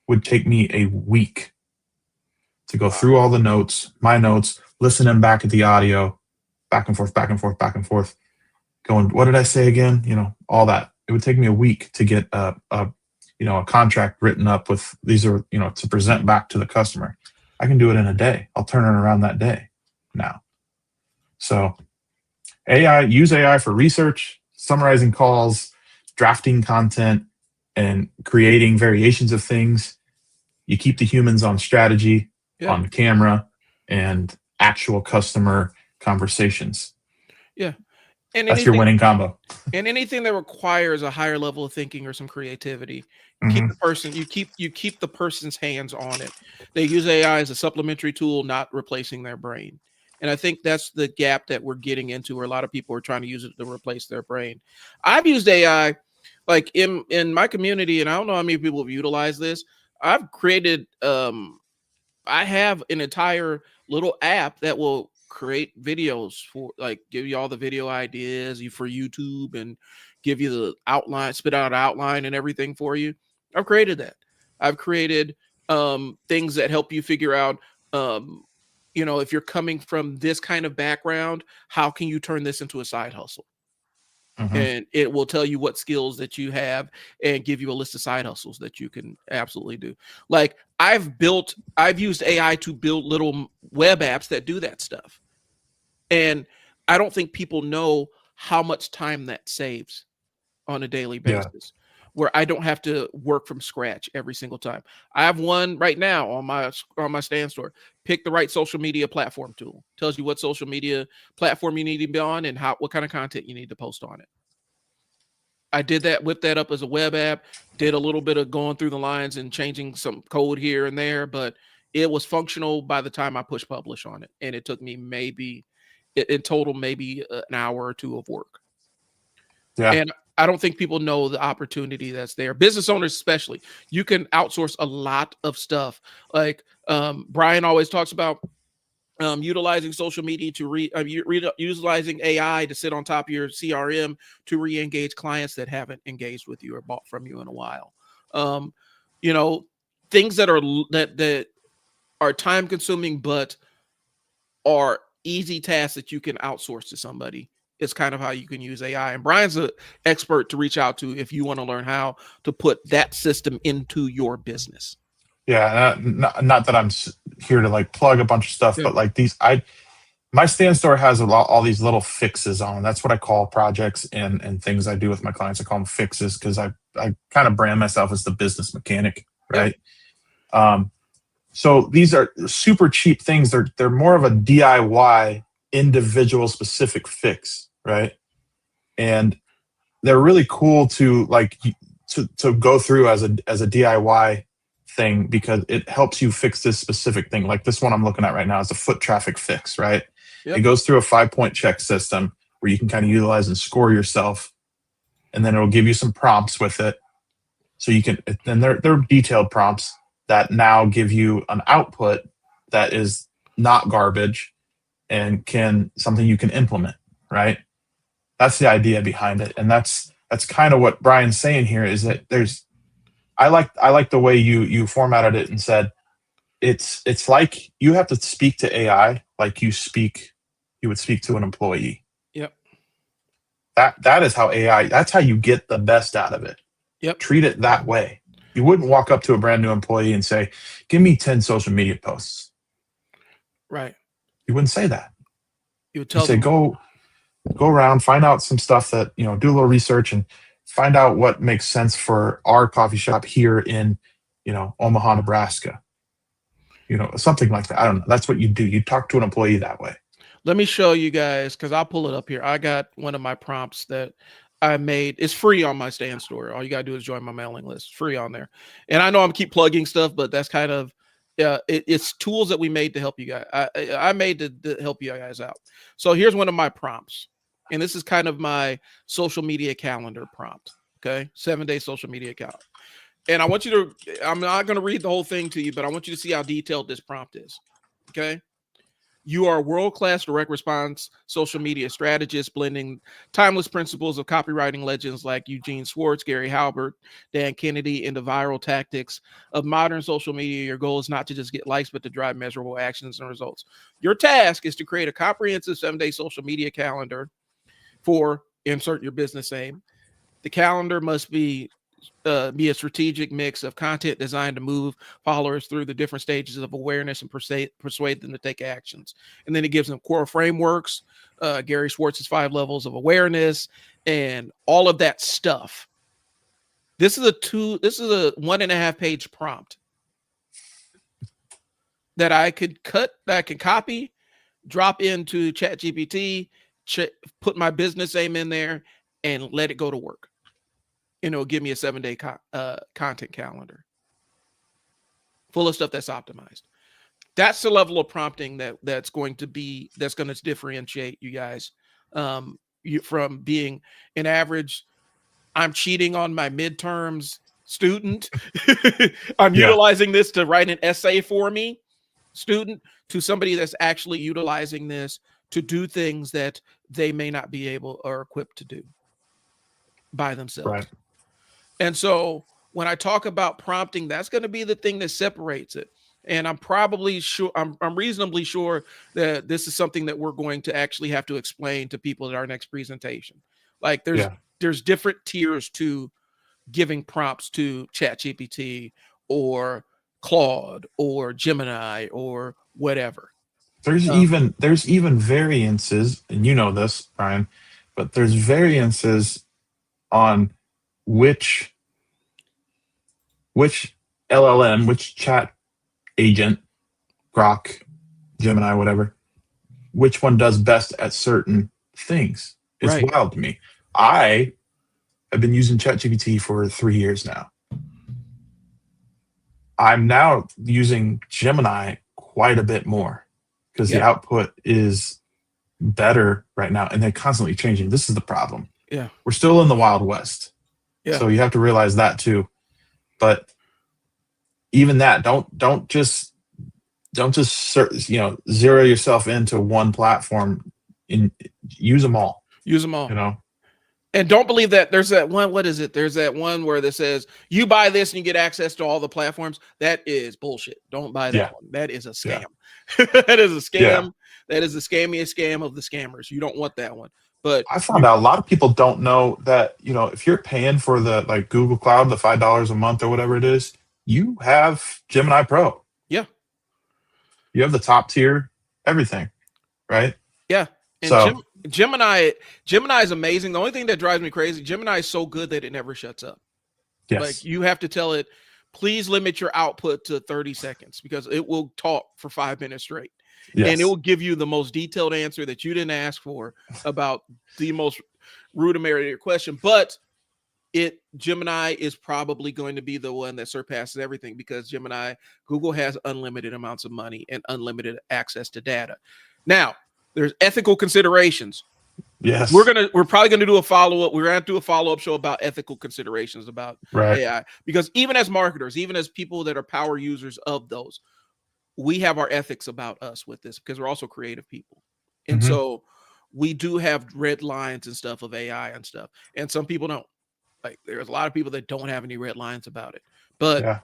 would take me a week to go through all the notes, my notes, listening back at the audio, back and forth, back and forth, back and forth, going, what did I say again? All that. It would take me a week to get a contract written up with, these are, to present back to the customer. I can do it in a day. I'll turn it around that day now. So use AI for research, summarizing calls, drafting content, and creating variations of things. You keep the humans on strategy, on camera, and actual customer conversations. Yeah. And that's your winning combo. And anything that requires a higher level of thinking or some creativity, keep the person, you keep the person's hands on it. They use AI as a supplementary tool, not replacing their brain. And I think that's the gap that we're getting into, where a lot of people are trying to use it to replace their brain. I've used AI like in my community, and I don't know how many people have utilized this. I've created I have an entire little app that will create videos for, like, give you all the video ideas for YouTube and give you the outline, spit out an outline and everything for you. I've created that. I've created things that help you figure out, if you're coming from this kind of background, how can you turn this into a side hustle? And it will tell you what skills that you have and give you a list of side hustles that you can absolutely do. Like I've used AI to build little web apps that do that stuff. And I don't think people know how much time that saves on a daily basis, where I don't have to work from scratch every single time. I have one right now on my stand store. Pick the right social media platform tool. Tells you what social media platform you need to be on and what kind of content you need to post on it. I did that, whipped that up as a web app, did a little bit of going through the lines and changing some code here and there, but it was functional by the time I pushed publish on it. And it took me in total, maybe an hour or two of work. Yeah. And I don't think people know the opportunity that's there. Business owners, especially, you can outsource a lot of stuff. Like Bryan always talks about, utilizing social media to utilizing AI to sit on top of your CRM to re-engage clients that haven't engaged with you or bought from you in a while. things that are time consuming but are easy tasks that you can outsource to somebody. It's kind of how you can use AI. And Bryan's an expert to reach out to if you want to learn how to put that system into your business. Yeah, not that I'm here to like plug a bunch of stuff, but like my stand store has all these little fixes on. That's what I call projects and things I do with my clients. I call them fixes because I kind of brand myself as the business mechanic, right? Yep. So these are super cheap things. They're more of a DIY, individual specific fix, right? And they're really cool to like to go through as a DIY thing because it helps you fix this specific thing. Like this one I'm looking at right now is a foot traffic fix, right? Yep. It goes through a 5-point check system where you can kind of utilize and score yourself, and then it'll give you some prompts with it. So you can, and they're detailed prompts that now give you an output that is not garbage and something you can implement, right? That's the idea behind it. And that's kind of what Bryan's saying here is that I like the way you formatted it and said it's like you have to speak to AI like you would speak to an employee. Yep. That is how AI, that's how you get the best out of it. Yep. Treat it that way. You wouldn't walk up to a brand new employee and say, give me 10 social media posts. Right. You wouldn't say that. You would tell them, go around, find out some stuff that, do a little research and find out what makes sense for our coffee shop here in, Omaha, Nebraska. Something like that. I don't know. That's what you do. You talk to an employee that way. Let me show you guys, because I'll pull it up here. I got one of my prompts that I made. It's free on my stand store. All you gotta do is join my mailing list. It's free on there. And I know I'm keep plugging stuff, but that's kind of it's tools that we made to help you guys. I made to help you guys out. So here's one of my prompts, and this is kind of my social media calendar prompt. Okay, 7-day social media calendar. And I want you to. I'm not going to read the whole thing to you, but I want you to see how detailed this prompt is. Okay. You are a world-class direct response social media strategist, blending timeless principles of copywriting legends like Eugene Schwartz, Gary Halbert, Dan Kennedy into viral tactics of modern social media. Your goal is not to just get likes, but to drive measurable actions and results. Your task is to create a comprehensive 7-day social media calendar for insert your business name. The calendar must be a strategic mix of content designed to move followers through the different stages of awareness and persuade them to take actions. And then it gives them core frameworks, Gary Schwartz's 5 levels of awareness, and all of that stuff. This is a 1.5 page prompt that I could cut, that I can copy, drop into ChatGPT, put my business name in there, and let it go to work. And it'll give me a 7-day content calendar full of stuff that's optimized. That's the level of prompting that's going to differentiate you guys from being an average, I'm cheating on my midterms student. I'm utilizing this to write an essay for me student, to somebody that's actually utilizing this to do things that they may not be able or equipped to do by themselves. Right. And so when I talk about prompting, that's going to be the thing that separates it. And I'm reasonably sure that this is something that we're going to actually have to explain to people at our next presentation. Like there's different tiers to giving prompts to ChatGPT or Claude or Gemini or whatever. There's even variances, and you know this, Bryan, but there's variances on which LLM, which chat agent, Grok, Gemini, whatever, which one does best at certain things. It's wild to me. I have been using ChatGPT for 3 years now. I'm now using Gemini quite a bit more because the output is better right now, and they're constantly changing. This is the problem. Yeah, we're still in the Wild West. Yeah. So you have to realize that too. But even that, don't just zero yourself into one platform. Use them all. Use them all. And don't believe that there's that one. What is it? There's that one where that says you buy this and you get access to all the platforms. That is bullshit. Don't buy that Yeah, one. That is a yeah, scam. That is a yeah. scam. That is the scammiest scam of the scammers. You don't want that one. But I found out a lot of people don't know that, if you're paying for the like Google Cloud, the $5 a month or whatever it is, you have Gemini Pro. yeah, You have the top tier, everything, right? yeah. And So Gemini is amazing. The only thing that drives me crazy, Gemini is so good that it never shuts up. Like yes, you have to tell it, please limit your output to 30 seconds because it will talk for 5 minutes straight. And it will yes, give you the most detailed answer that you didn't ask for about the most rudimentary question. But Gemini is probably going to be the one that surpasses everything because Google has unlimited amounts of money and unlimited access to data. Now, there's ethical considerations. yes, We're probably gonna do a follow-up. We're gonna do a follow-up show about ethical considerations about right. AI. Because even as marketers, even as people that are power users of those, we have our ethics about us with this because we're also creative people. And Hmm. so we do have red lines and stuff of AI and stuff. And some people don't. Like there's a lot of people that don't have any red lines about it. But Yeah.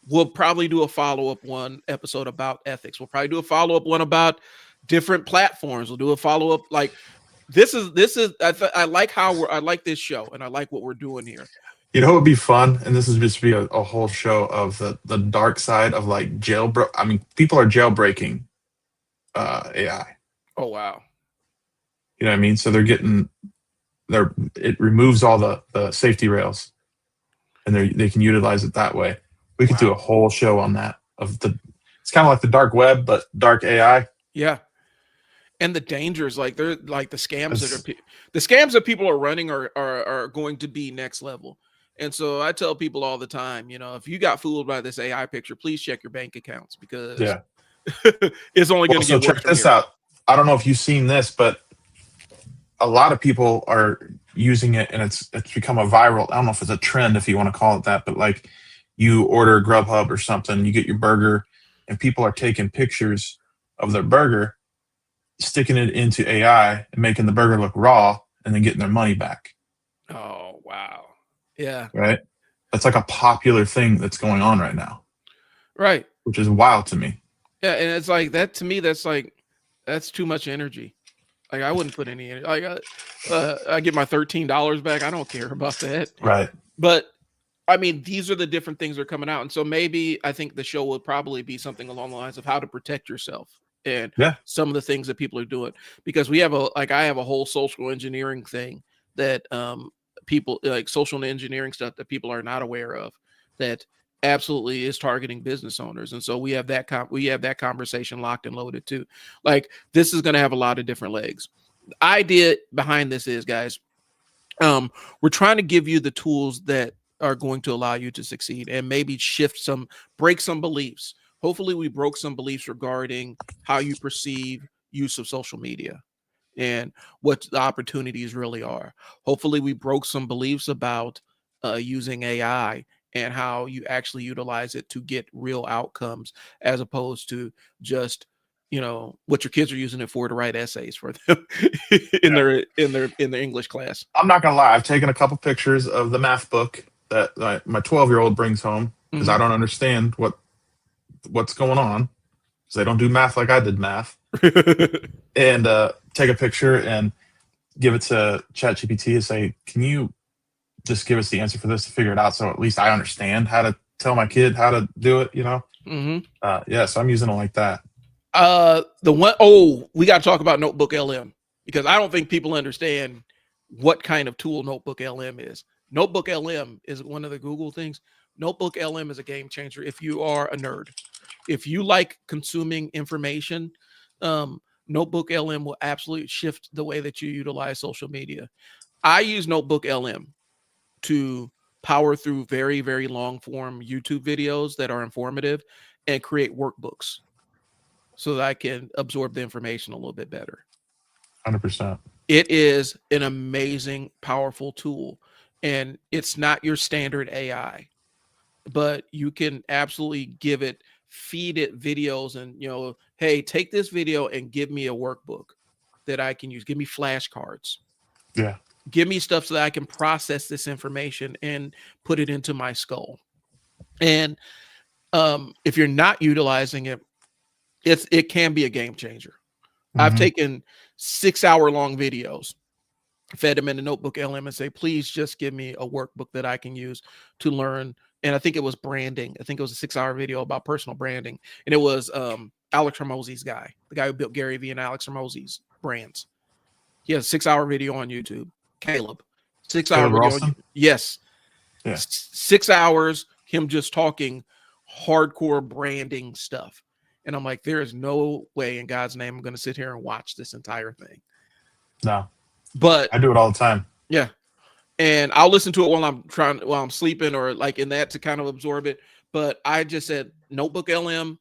we'll probably do a follow-up one episode about ethics. We'll probably do a follow-up one about different platforms. We'll do a follow-up like this is I like I like this show and I like what we're doing here. What would be fun, and this is just be a whole show of the dark side of like jailbreak. I mean, people are jailbreaking AI. Oh wow. You know what I mean? So it removes all the safety rails, and they can utilize it that way. We could do a Wow. whole show on that. It's kind of like the dark web, but dark AI. Yeah. And the dangers, like they're like It's, the scams that people are running are going to be next level. And so I tell people all the time, if you got fooled by this AI picture, please check your bank accounts because yeah. it's only going Well, to so get worse check from this here. out. I don't know if you've seen this, but a lot of people are using it, and it's become a viral. I don't know if it's a trend, if you want to call it that, but like you order Grubhub or something, you get your burger, and people are taking pictures of their burger, sticking it into AI, and making the burger look raw, and then getting their money back. Oh wow. Yeah. Right? That's like a popular thing that's going on right now, Right. which is wild to me. Yeah, and it's like that to me. That's too much energy. Like I wouldn't put any. Like I get my $13 back. I don't care about that. Right. But I mean, these are the different things that are coming out, and so maybe I think the show will probably be something along the lines of how to protect yourself and Yeah. some of the things that people are doing. Because I have a whole social engineering thing that people like social engineering stuff that people are not aware of that absolutely is targeting business owners, and so we have that conversation locked and loaded too. Like this is going to have a lot of different legs. The idea behind this is, guys, we're trying to give you the tools that are going to allow you to succeed and maybe break some beliefs. Hopefully we broke some beliefs regarding how you perceive use of social media and what the opportunities really are. Hopefully we broke some beliefs about using AI and how you actually utilize it to get real outcomes as opposed to just what your kids are using it for to write essays for them in Yeah. their English class. I'm not gonna lie. I've taken a couple pictures of the math book that my 12-year-old brings home because I Mhm. don't understand what's going on because they don't do math like I did math. And take a picture and give it to ChatGPT and say, "Can you just give us the answer for this to figure it out so at least I understand how to tell my kid how to do it?" hmm Yeah. So I'm using it like that. we got to talk about Notebook LM because I don't think people understand what kind of tool Notebook LM is. Notebook LM is one of the Google things. Notebook LM is a game changer if you are a nerd. If you like consuming information, Notebook LM will absolutely shift the way that you utilize social media. I use Notebook LM to power through very, very long form YouTube videos that are informative and create workbooks so that I can absorb the information a little bit better. 100%. It is an amazing, powerful tool. And it's not your standard AI, but you can absolutely feed it videos and, hey, take this video and give me a workbook that I can use. Give me flashcards. Yeah. Give me stuff so that I can process this information and put it into my skull. And if you're not utilizing it, it can be a game changer. I've taken 6-hour long videos, fed them in a notebook LM and say, please just give me a workbook that I can use to learn. And I think it was branding. I think it was a 6-hour video about personal branding. And it was Alex Hormozy's guy, the guy who built Gary Vee and Alex Hormozy's brands. He has a 6-hour video on YouTube. Caleb, 6-hour video on YouTube. Yes. Yeah. 6 hours, him just talking hardcore branding stuff. And I'm like, there is no way in God's name I'm going to sit here and watch this entire thing. No. But I do it all the time. Yeah. And I'll listen to it while I'm sleeping or like in that to kind of absorb it. But I just said, notebook LM,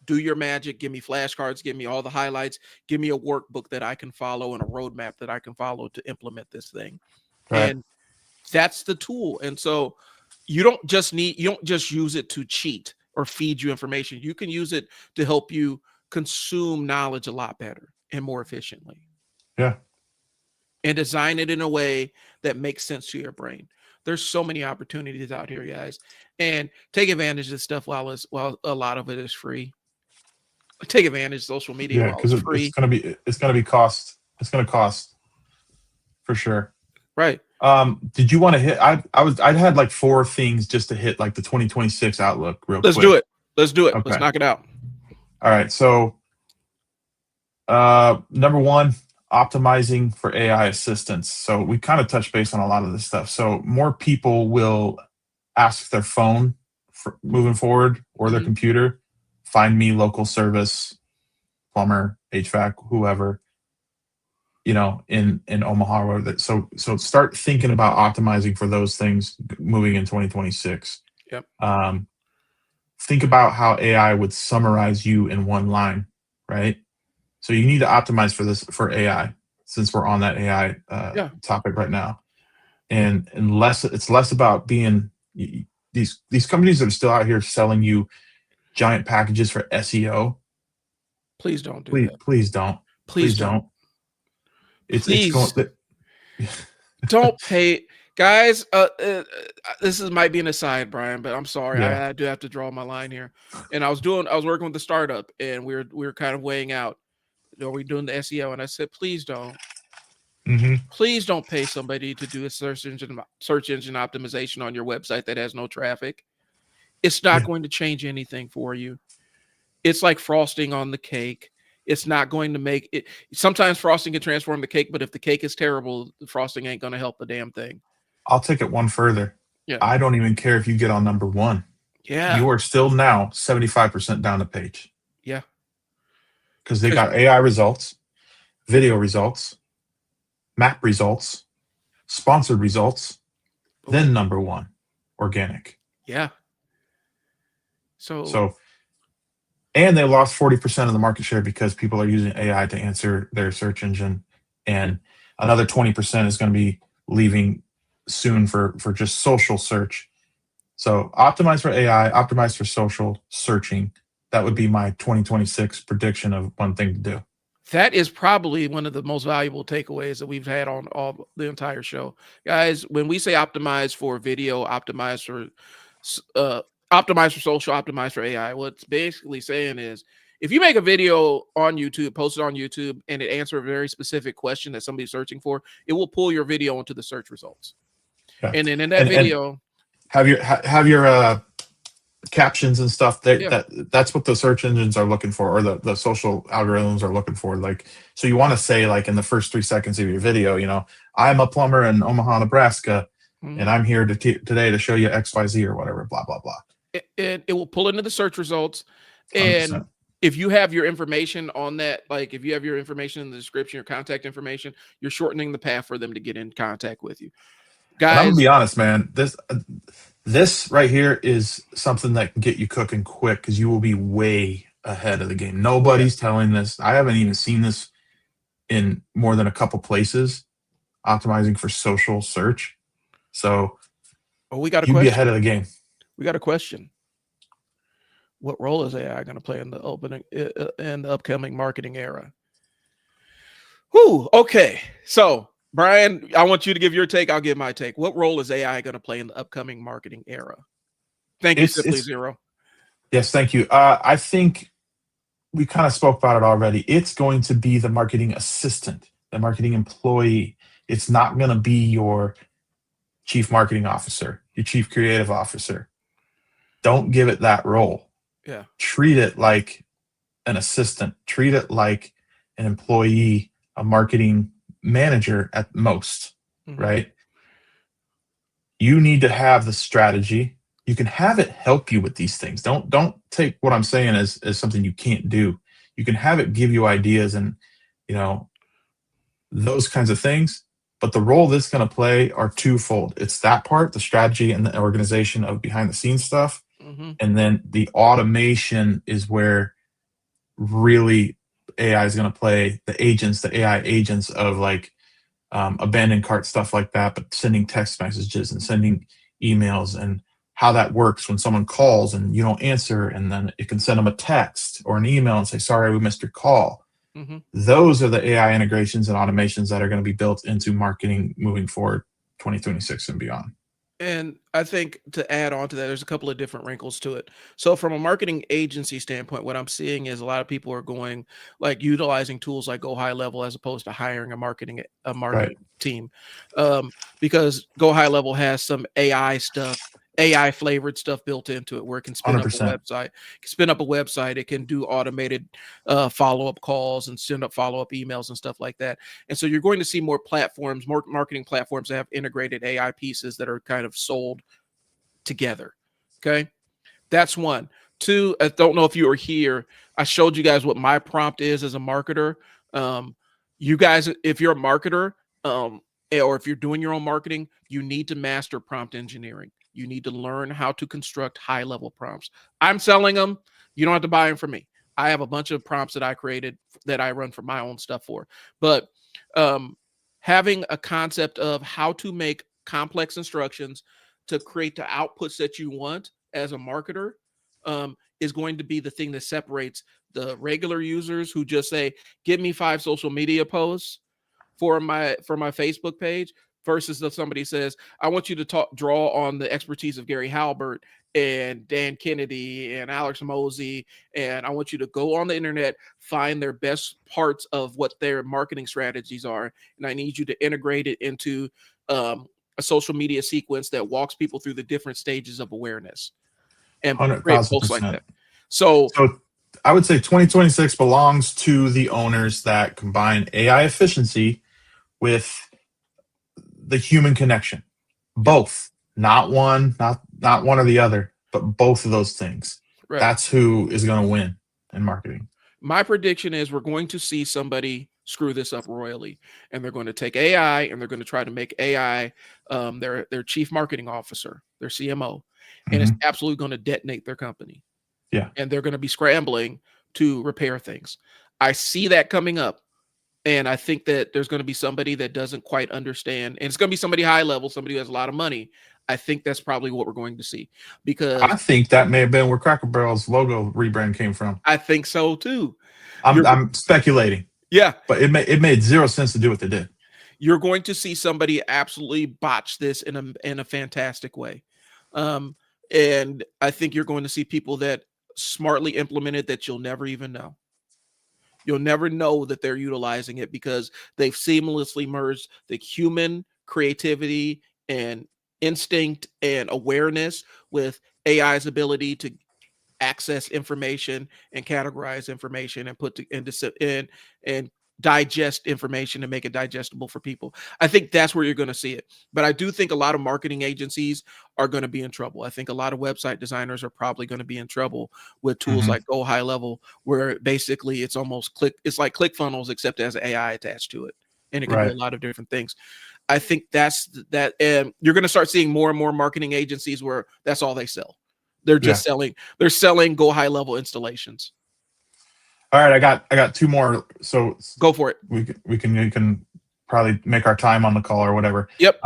do your magic. Give me flashcards. Give me all the highlights. Give me a workbook that I can follow and a roadmap that I can follow to implement this thing. Right. And that's the tool. And so you don't just use it to cheat or feed you information. You can use it to help you consume knowledge a lot better and more efficiently. Yeah. And design it in a way that makes sense to your brain. There's so many opportunities out here, guys, and take advantage of this stuff while a lot of it is free. Take advantage of social media while it's free. It's gonna be cost. It's gonna cost for sure. Right. Did you want to hit? I had like 4 things just to hit like the 2026 outlook real quick. Let's do it. Okay. Let's knock it out. All right. So, number 1. Optimizing for AI assistance. So we kind of touched base on a lot of this stuff. So more people will ask their phone for moving forward or their computer, find me local service, plumber, HVAC, whoever, in Omaha. Or that. So start thinking about optimizing for those things moving in 2026. Yep. Think about how AI would summarize you in one line, right? So you need to optimize for AI, since we're on that AI topic right now, and it's less about being these companies that are still out here selling you giant packages for SEO. Please don't do that. Please don't. Please don't. Don't pay, guys. This might be an aside, Brian, but I'm sorry. Yeah. I do have to draw my line here. And I was working with the startup, and we were kind of weighing out. Are we doing the SEO? And I said, please don't. Please don't pay somebody to do a search engine optimization on your website that has no traffic. It's not going to change anything for you. It's like frosting on the cake. It's not going to make it. Sometimes frosting can transform the cake, but if the cake is terrible, the frosting ain't going to help the damn thing. I'll take it one further. Yeah. I don't even care if you get on number 1. Yeah. You are still now 75% down the page. Yeah. Because they got AI results, video results, map results, sponsored results, then number 1, organic. Yeah. So, and they lost 40% of the market share because people are using AI to answer their search engine, and another 20% is going to be leaving soon for just social search. So optimize for AI, optimize for social searching. That would be my 2026 prediction of one thing to do. That is probably one of the most valuable takeaways that we've had on all the entire show. Guys, when we say optimize for video, optimize for social, optimize for AI, what's basically saying is if you make a video on YouTube, post it on YouTube, and it answers a very specific question that somebody's searching for, it will pull your video into the search results. Yeah. And then in that video, have your captions and stuff that's what the search engines are looking for, or the social algorithms are looking for. Like, so you want to say, like, in the first 3 seconds of your video, I'm a plumber in Omaha, Nebraska, and I'm here today to show you XYZ or whatever, blah blah blah. It will pull into the search results. And 100%. If you have your information on that, like if you have your information in the description, your contact information, you're shortening the path for them to get in contact with you. Guys, I'm gonna be honest, man. This right here is something that can get you cooking quick, because you will be way ahead of the game. Nobody's telling this. I haven't even seen this in more than a couple places, optimizing for social search. So we got you'd be ahead of the game. We got a question. What role is AI going to play in the upcoming marketing era? Okay. So Bryan, I want you to give your take. I'll give my take. What role is AI going to play in the upcoming marketing era? Thank you, Simply It's Zero. yes, thank you. I think we kind of spoke about it already. It's going to be the marketing assistant, the marketing employee. It's not going to be your chief marketing officer, your chief creative officer. Don't give it that role. Yeah. Treat it like an assistant, treat it like an employee, a marketing manager at most, right? You need to have the strategy. You can have it help you with these things. Don't take what I'm saying as something you can't do. You can have it give you ideas and you know those kinds of things. But the role that's going to play are twofold. It's that part, the strategy and the organization of behind the scenes stuff, and then the automation is where really AI is going to play the agents, the AI agents of like abandoned cart stuff like that, but sending text messages and sending emails and how that works when someone calls and you don't answer, and then it can send them a text or an email and say, sorry, we missed your call. Those are the AI integrations and automations that are going to be built into marketing moving forward 2026 and beyond. And I think to add on to that, there's a couple of different wrinkles to it. So from a marketing agency standpoint, what I'm seeing is a lot of people are going like utilizing tools like Go High Level as opposed to hiring a marketing Right. team, because Go High Level has some AI stuff, AI flavored stuff built into it where it can spin up a 100%. website. It can do automated follow-up calls and send up follow-up emails and stuff like that. And so you're going to see more platforms, more marketing platforms that have integrated AI pieces that are kind of sold together. Okay. That's one. Two, I don't know if you were here. I showed you guys what my prompt is as a marketer. You guys, if you're a marketer, or if you're doing your own marketing, you need to master prompt engineering. You need to learn how to construct high level prompts. I'm selling them. You don't have to buy them from me. I have a bunch of prompts that I created that I run for my own stuff for. But having a concept of how to make complex instructions to create the outputs that you want as a marketer is going to be the thing that separates the regular users who just say, give me 5 social media posts for my Facebook page versus if somebody says, I want you to draw on the expertise of Gary Halbert and Dan Kennedy and Alex Mosey, and I want you to go on the internet, find their best parts of what their marketing strategies are, and I need you to integrate it into a social media sequence that walks people through the different stages of awareness and create posts like 100,000%. that. So I would say 2026 belongs to the owners that combine AI efficiency with the human connection. Both, not one or the other, but both of those things. right. That's who is going to win in marketing. My prediction is we're going to see somebody screw this up royally, and they're going to take AI and they're going to try to make AI their chief marketing officer, their CMO, and it's absolutely going to detonate their company. Yeah. And they're going to be scrambling to repair things. I see that coming up. And I think that there's going to be somebody that doesn't quite understand, and it's going to be somebody high level, somebody who has a lot of money. I think that's probably what we're going to see, because I think that may have been where Cracker Barrel's logo rebrand came from. I think so too. I'm speculating. Yeah, but it made zero sense to do what they did. You're going to see somebody absolutely botch this in a fantastic way, and I think you're going to see people that smartly implement it that you'll never even know. You'll never know that they're utilizing it because they've seamlessly merged the human creativity and instinct and awareness with AI's ability to access information and categorize information and put and digest information and make it digestible for people. I think that's where you're going to see it. But I do think a lot of marketing agencies are going to be in trouble. I think a lot of website designers are probably going to be in trouble with tools like Go High Level, where basically it's almost it's like ClickFunnels, except it has AI attached to it. And it can do a lot of different things. I think that's that. And you're going to start seeing more and more marketing agencies where that's all they sell. They're just selling Go High Level installations. All right, I got 2 more. So go for it. We can probably make our time on the call or whatever. Yep.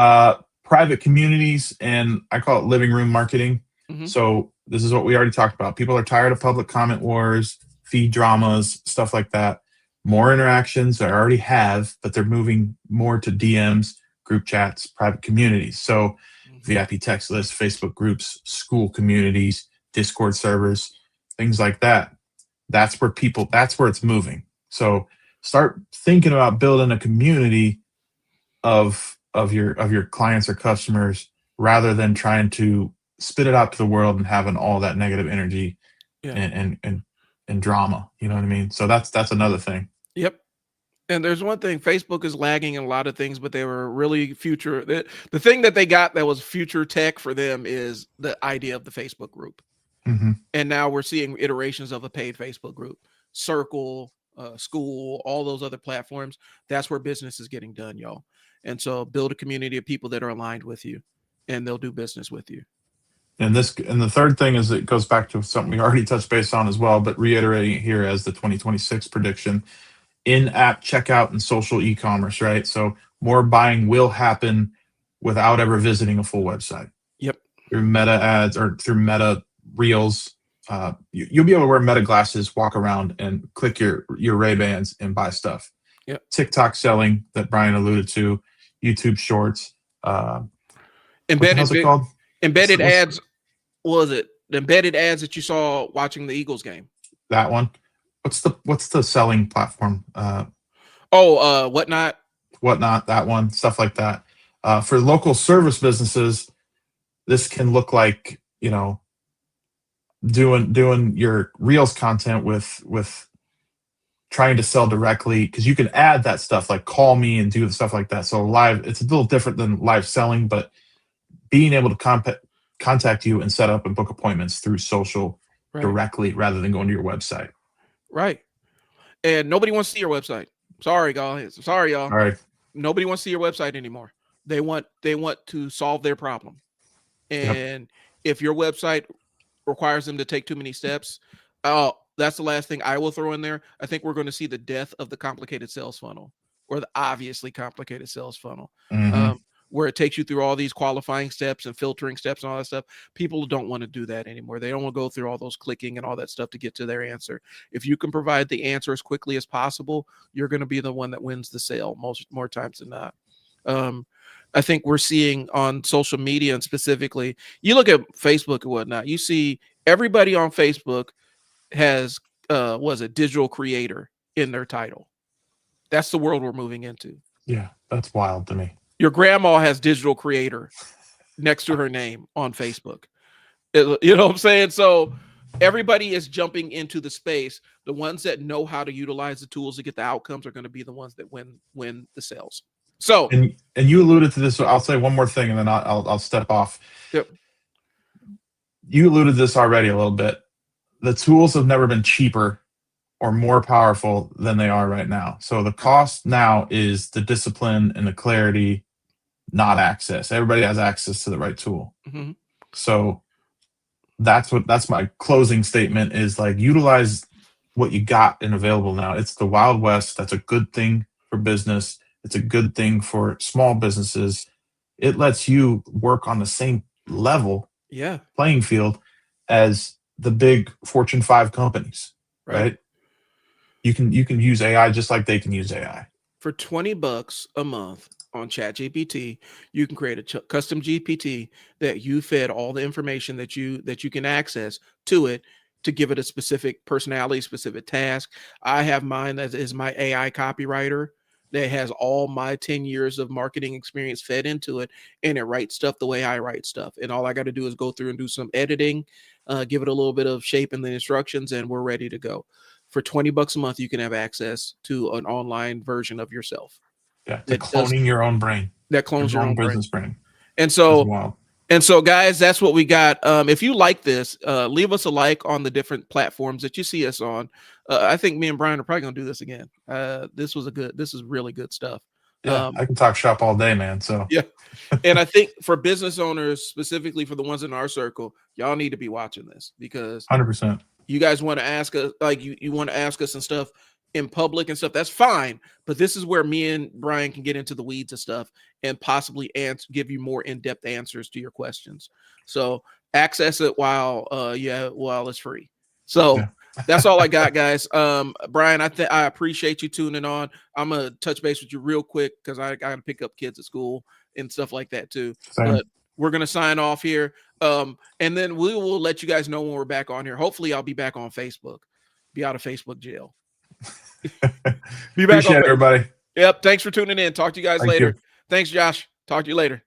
Private communities, and I call it living room marketing. So this is what we already talked about. People are tired of public comment wars, feed dramas, stuff like that. more interactions. They already have, but they're moving more to DMs, group chats, private communities. So VIP text lists, Facebook groups, school communities, Discord servers, things like that. That's where it's moving. So start thinking about building a community of your clients or customers rather than trying to spit it out to the world and having all that negative energy Yeah. and drama. You know what I mean? So that's another thing. Yep. And there's one thing, Facebook is lagging in a lot of things, but they were really the thing that they got that was future tech for them is the idea of the Facebook group. Mm-hmm. And now we're seeing iterations of a paid Facebook group, Circle, School, all those other platforms. That's where business is getting done, y'all. And so build a community of people that are aligned with you and they'll do business with you. And the third thing is it goes back to something we already touched base on as well, but reiterating it here as the 2026 prediction: in-app checkout and social e-commerce, right? So more buying will happen without ever visiting a full website. Yep. Through Meta ads or through Meta Reels, you'll be able to wear Meta glasses, walk around, and click your Ray-Bans and buy stuff. Yep. TikTok selling that Bryan alluded to, YouTube Shorts. Embedded it called? Embedded ads. What was it? The embedded ads that you saw watching the Eagles game. That one. What's the selling platform? Whatnot. Whatnot, that one, stuff like that. For local service businesses, this can look like, doing your Reels content with trying to sell directly, because you can add that stuff like call me and do stuff like that. So live, it's a little different than live selling, but being able to contact you and set up and book appointments through social directly rather than going to your website. Right. And nobody wants to see your website. Sorry, guys. Sorry, y'all. All right. Nobody wants to see your website anymore. They want to solve their problem. And if your website requires them to take too many steps, that's the last thing I will throw in there. I think we're going to see the death of the complicated sales funnel, or the obviously complicated sales funnel, where it takes you through all these qualifying steps and filtering steps and all that stuff. People don't want to do that anymore. They don't want to go through all those clicking and all that stuff to get to their answer. If you can provide the answer as quickly as possible, you're going to be the one that wins the sale more times than not. I think we're seeing on social media, and specifically, you look at Facebook and whatnot, you see everybody on Facebook has digital creator in their title. That's the world we're moving into. Yeah, that's wild to me. Your grandma has digital creator next to her name on Facebook. You know what I'm saying? So everybody is jumping into the space. The ones that know how to utilize the tools to get the outcomes are going to be the ones that win the sales. So, and you alluded to this. So I'll say one more thing, and then I'll step off. Yep. You alluded to this already a little bit. The tools have never been cheaper or more powerful than they are right now. So the cost now is the discipline and the clarity, not access. Everybody has access to the right tool. Mm-hmm. So that's my closing statement is, like, utilize what you got and available now. It's the Wild West. That's a good thing for business. It's a good thing for small businesses. It lets you work on the same level, playing field as the big Fortune 5 companies, right? You can use AI just like they can use AI. For $20 a month on ChatGPT, you can create a custom GPT that you fed all the information that you can access to it to give it a specific personality, specific task. I have mine that is my AI copywriter that has all my 10 years of marketing experience fed into it, and it writes stuff the way I write stuff. And all I got to do is go through and do some editing, give it a little bit of shape in the instructions, and we're ready to go. For $20 a month, you can have access to an online version of yourself. Yeah, cloning your own brain. That clones your own business brain. And so, guys, that's what we got. If you like this, leave us a like on the different platforms that you see us on. I think me and Bryan are probably gonna do this again. This is really good stuff. Yeah, I can talk shop all day, man. So yeah, and I think for business owners, specifically for the ones in our circle, y'all need to be watching this, because 100%. You guys want to ask us, like you want to ask us and stuff in public and stuff. That's fine, but this is where me and Bryan can get into the weeds of stuff and possibly give you more in-depth answers to your questions. So access it while it's free. So That's all I got, guys. Bryan, I appreciate you tuning on. I'm gonna touch base with you real quick because I gotta pick up kids at school and stuff like that too. Same. But we're gonna sign off here. And then we will let you guys know when we're back on here. Hopefully, I'll be back on Facebook. Be out of Facebook jail. Be back Appreciate on it, everybody. Yep. Thanks for tuning in. Talk to you guys Thank later. you. Thanks, Josh. Talk to you later.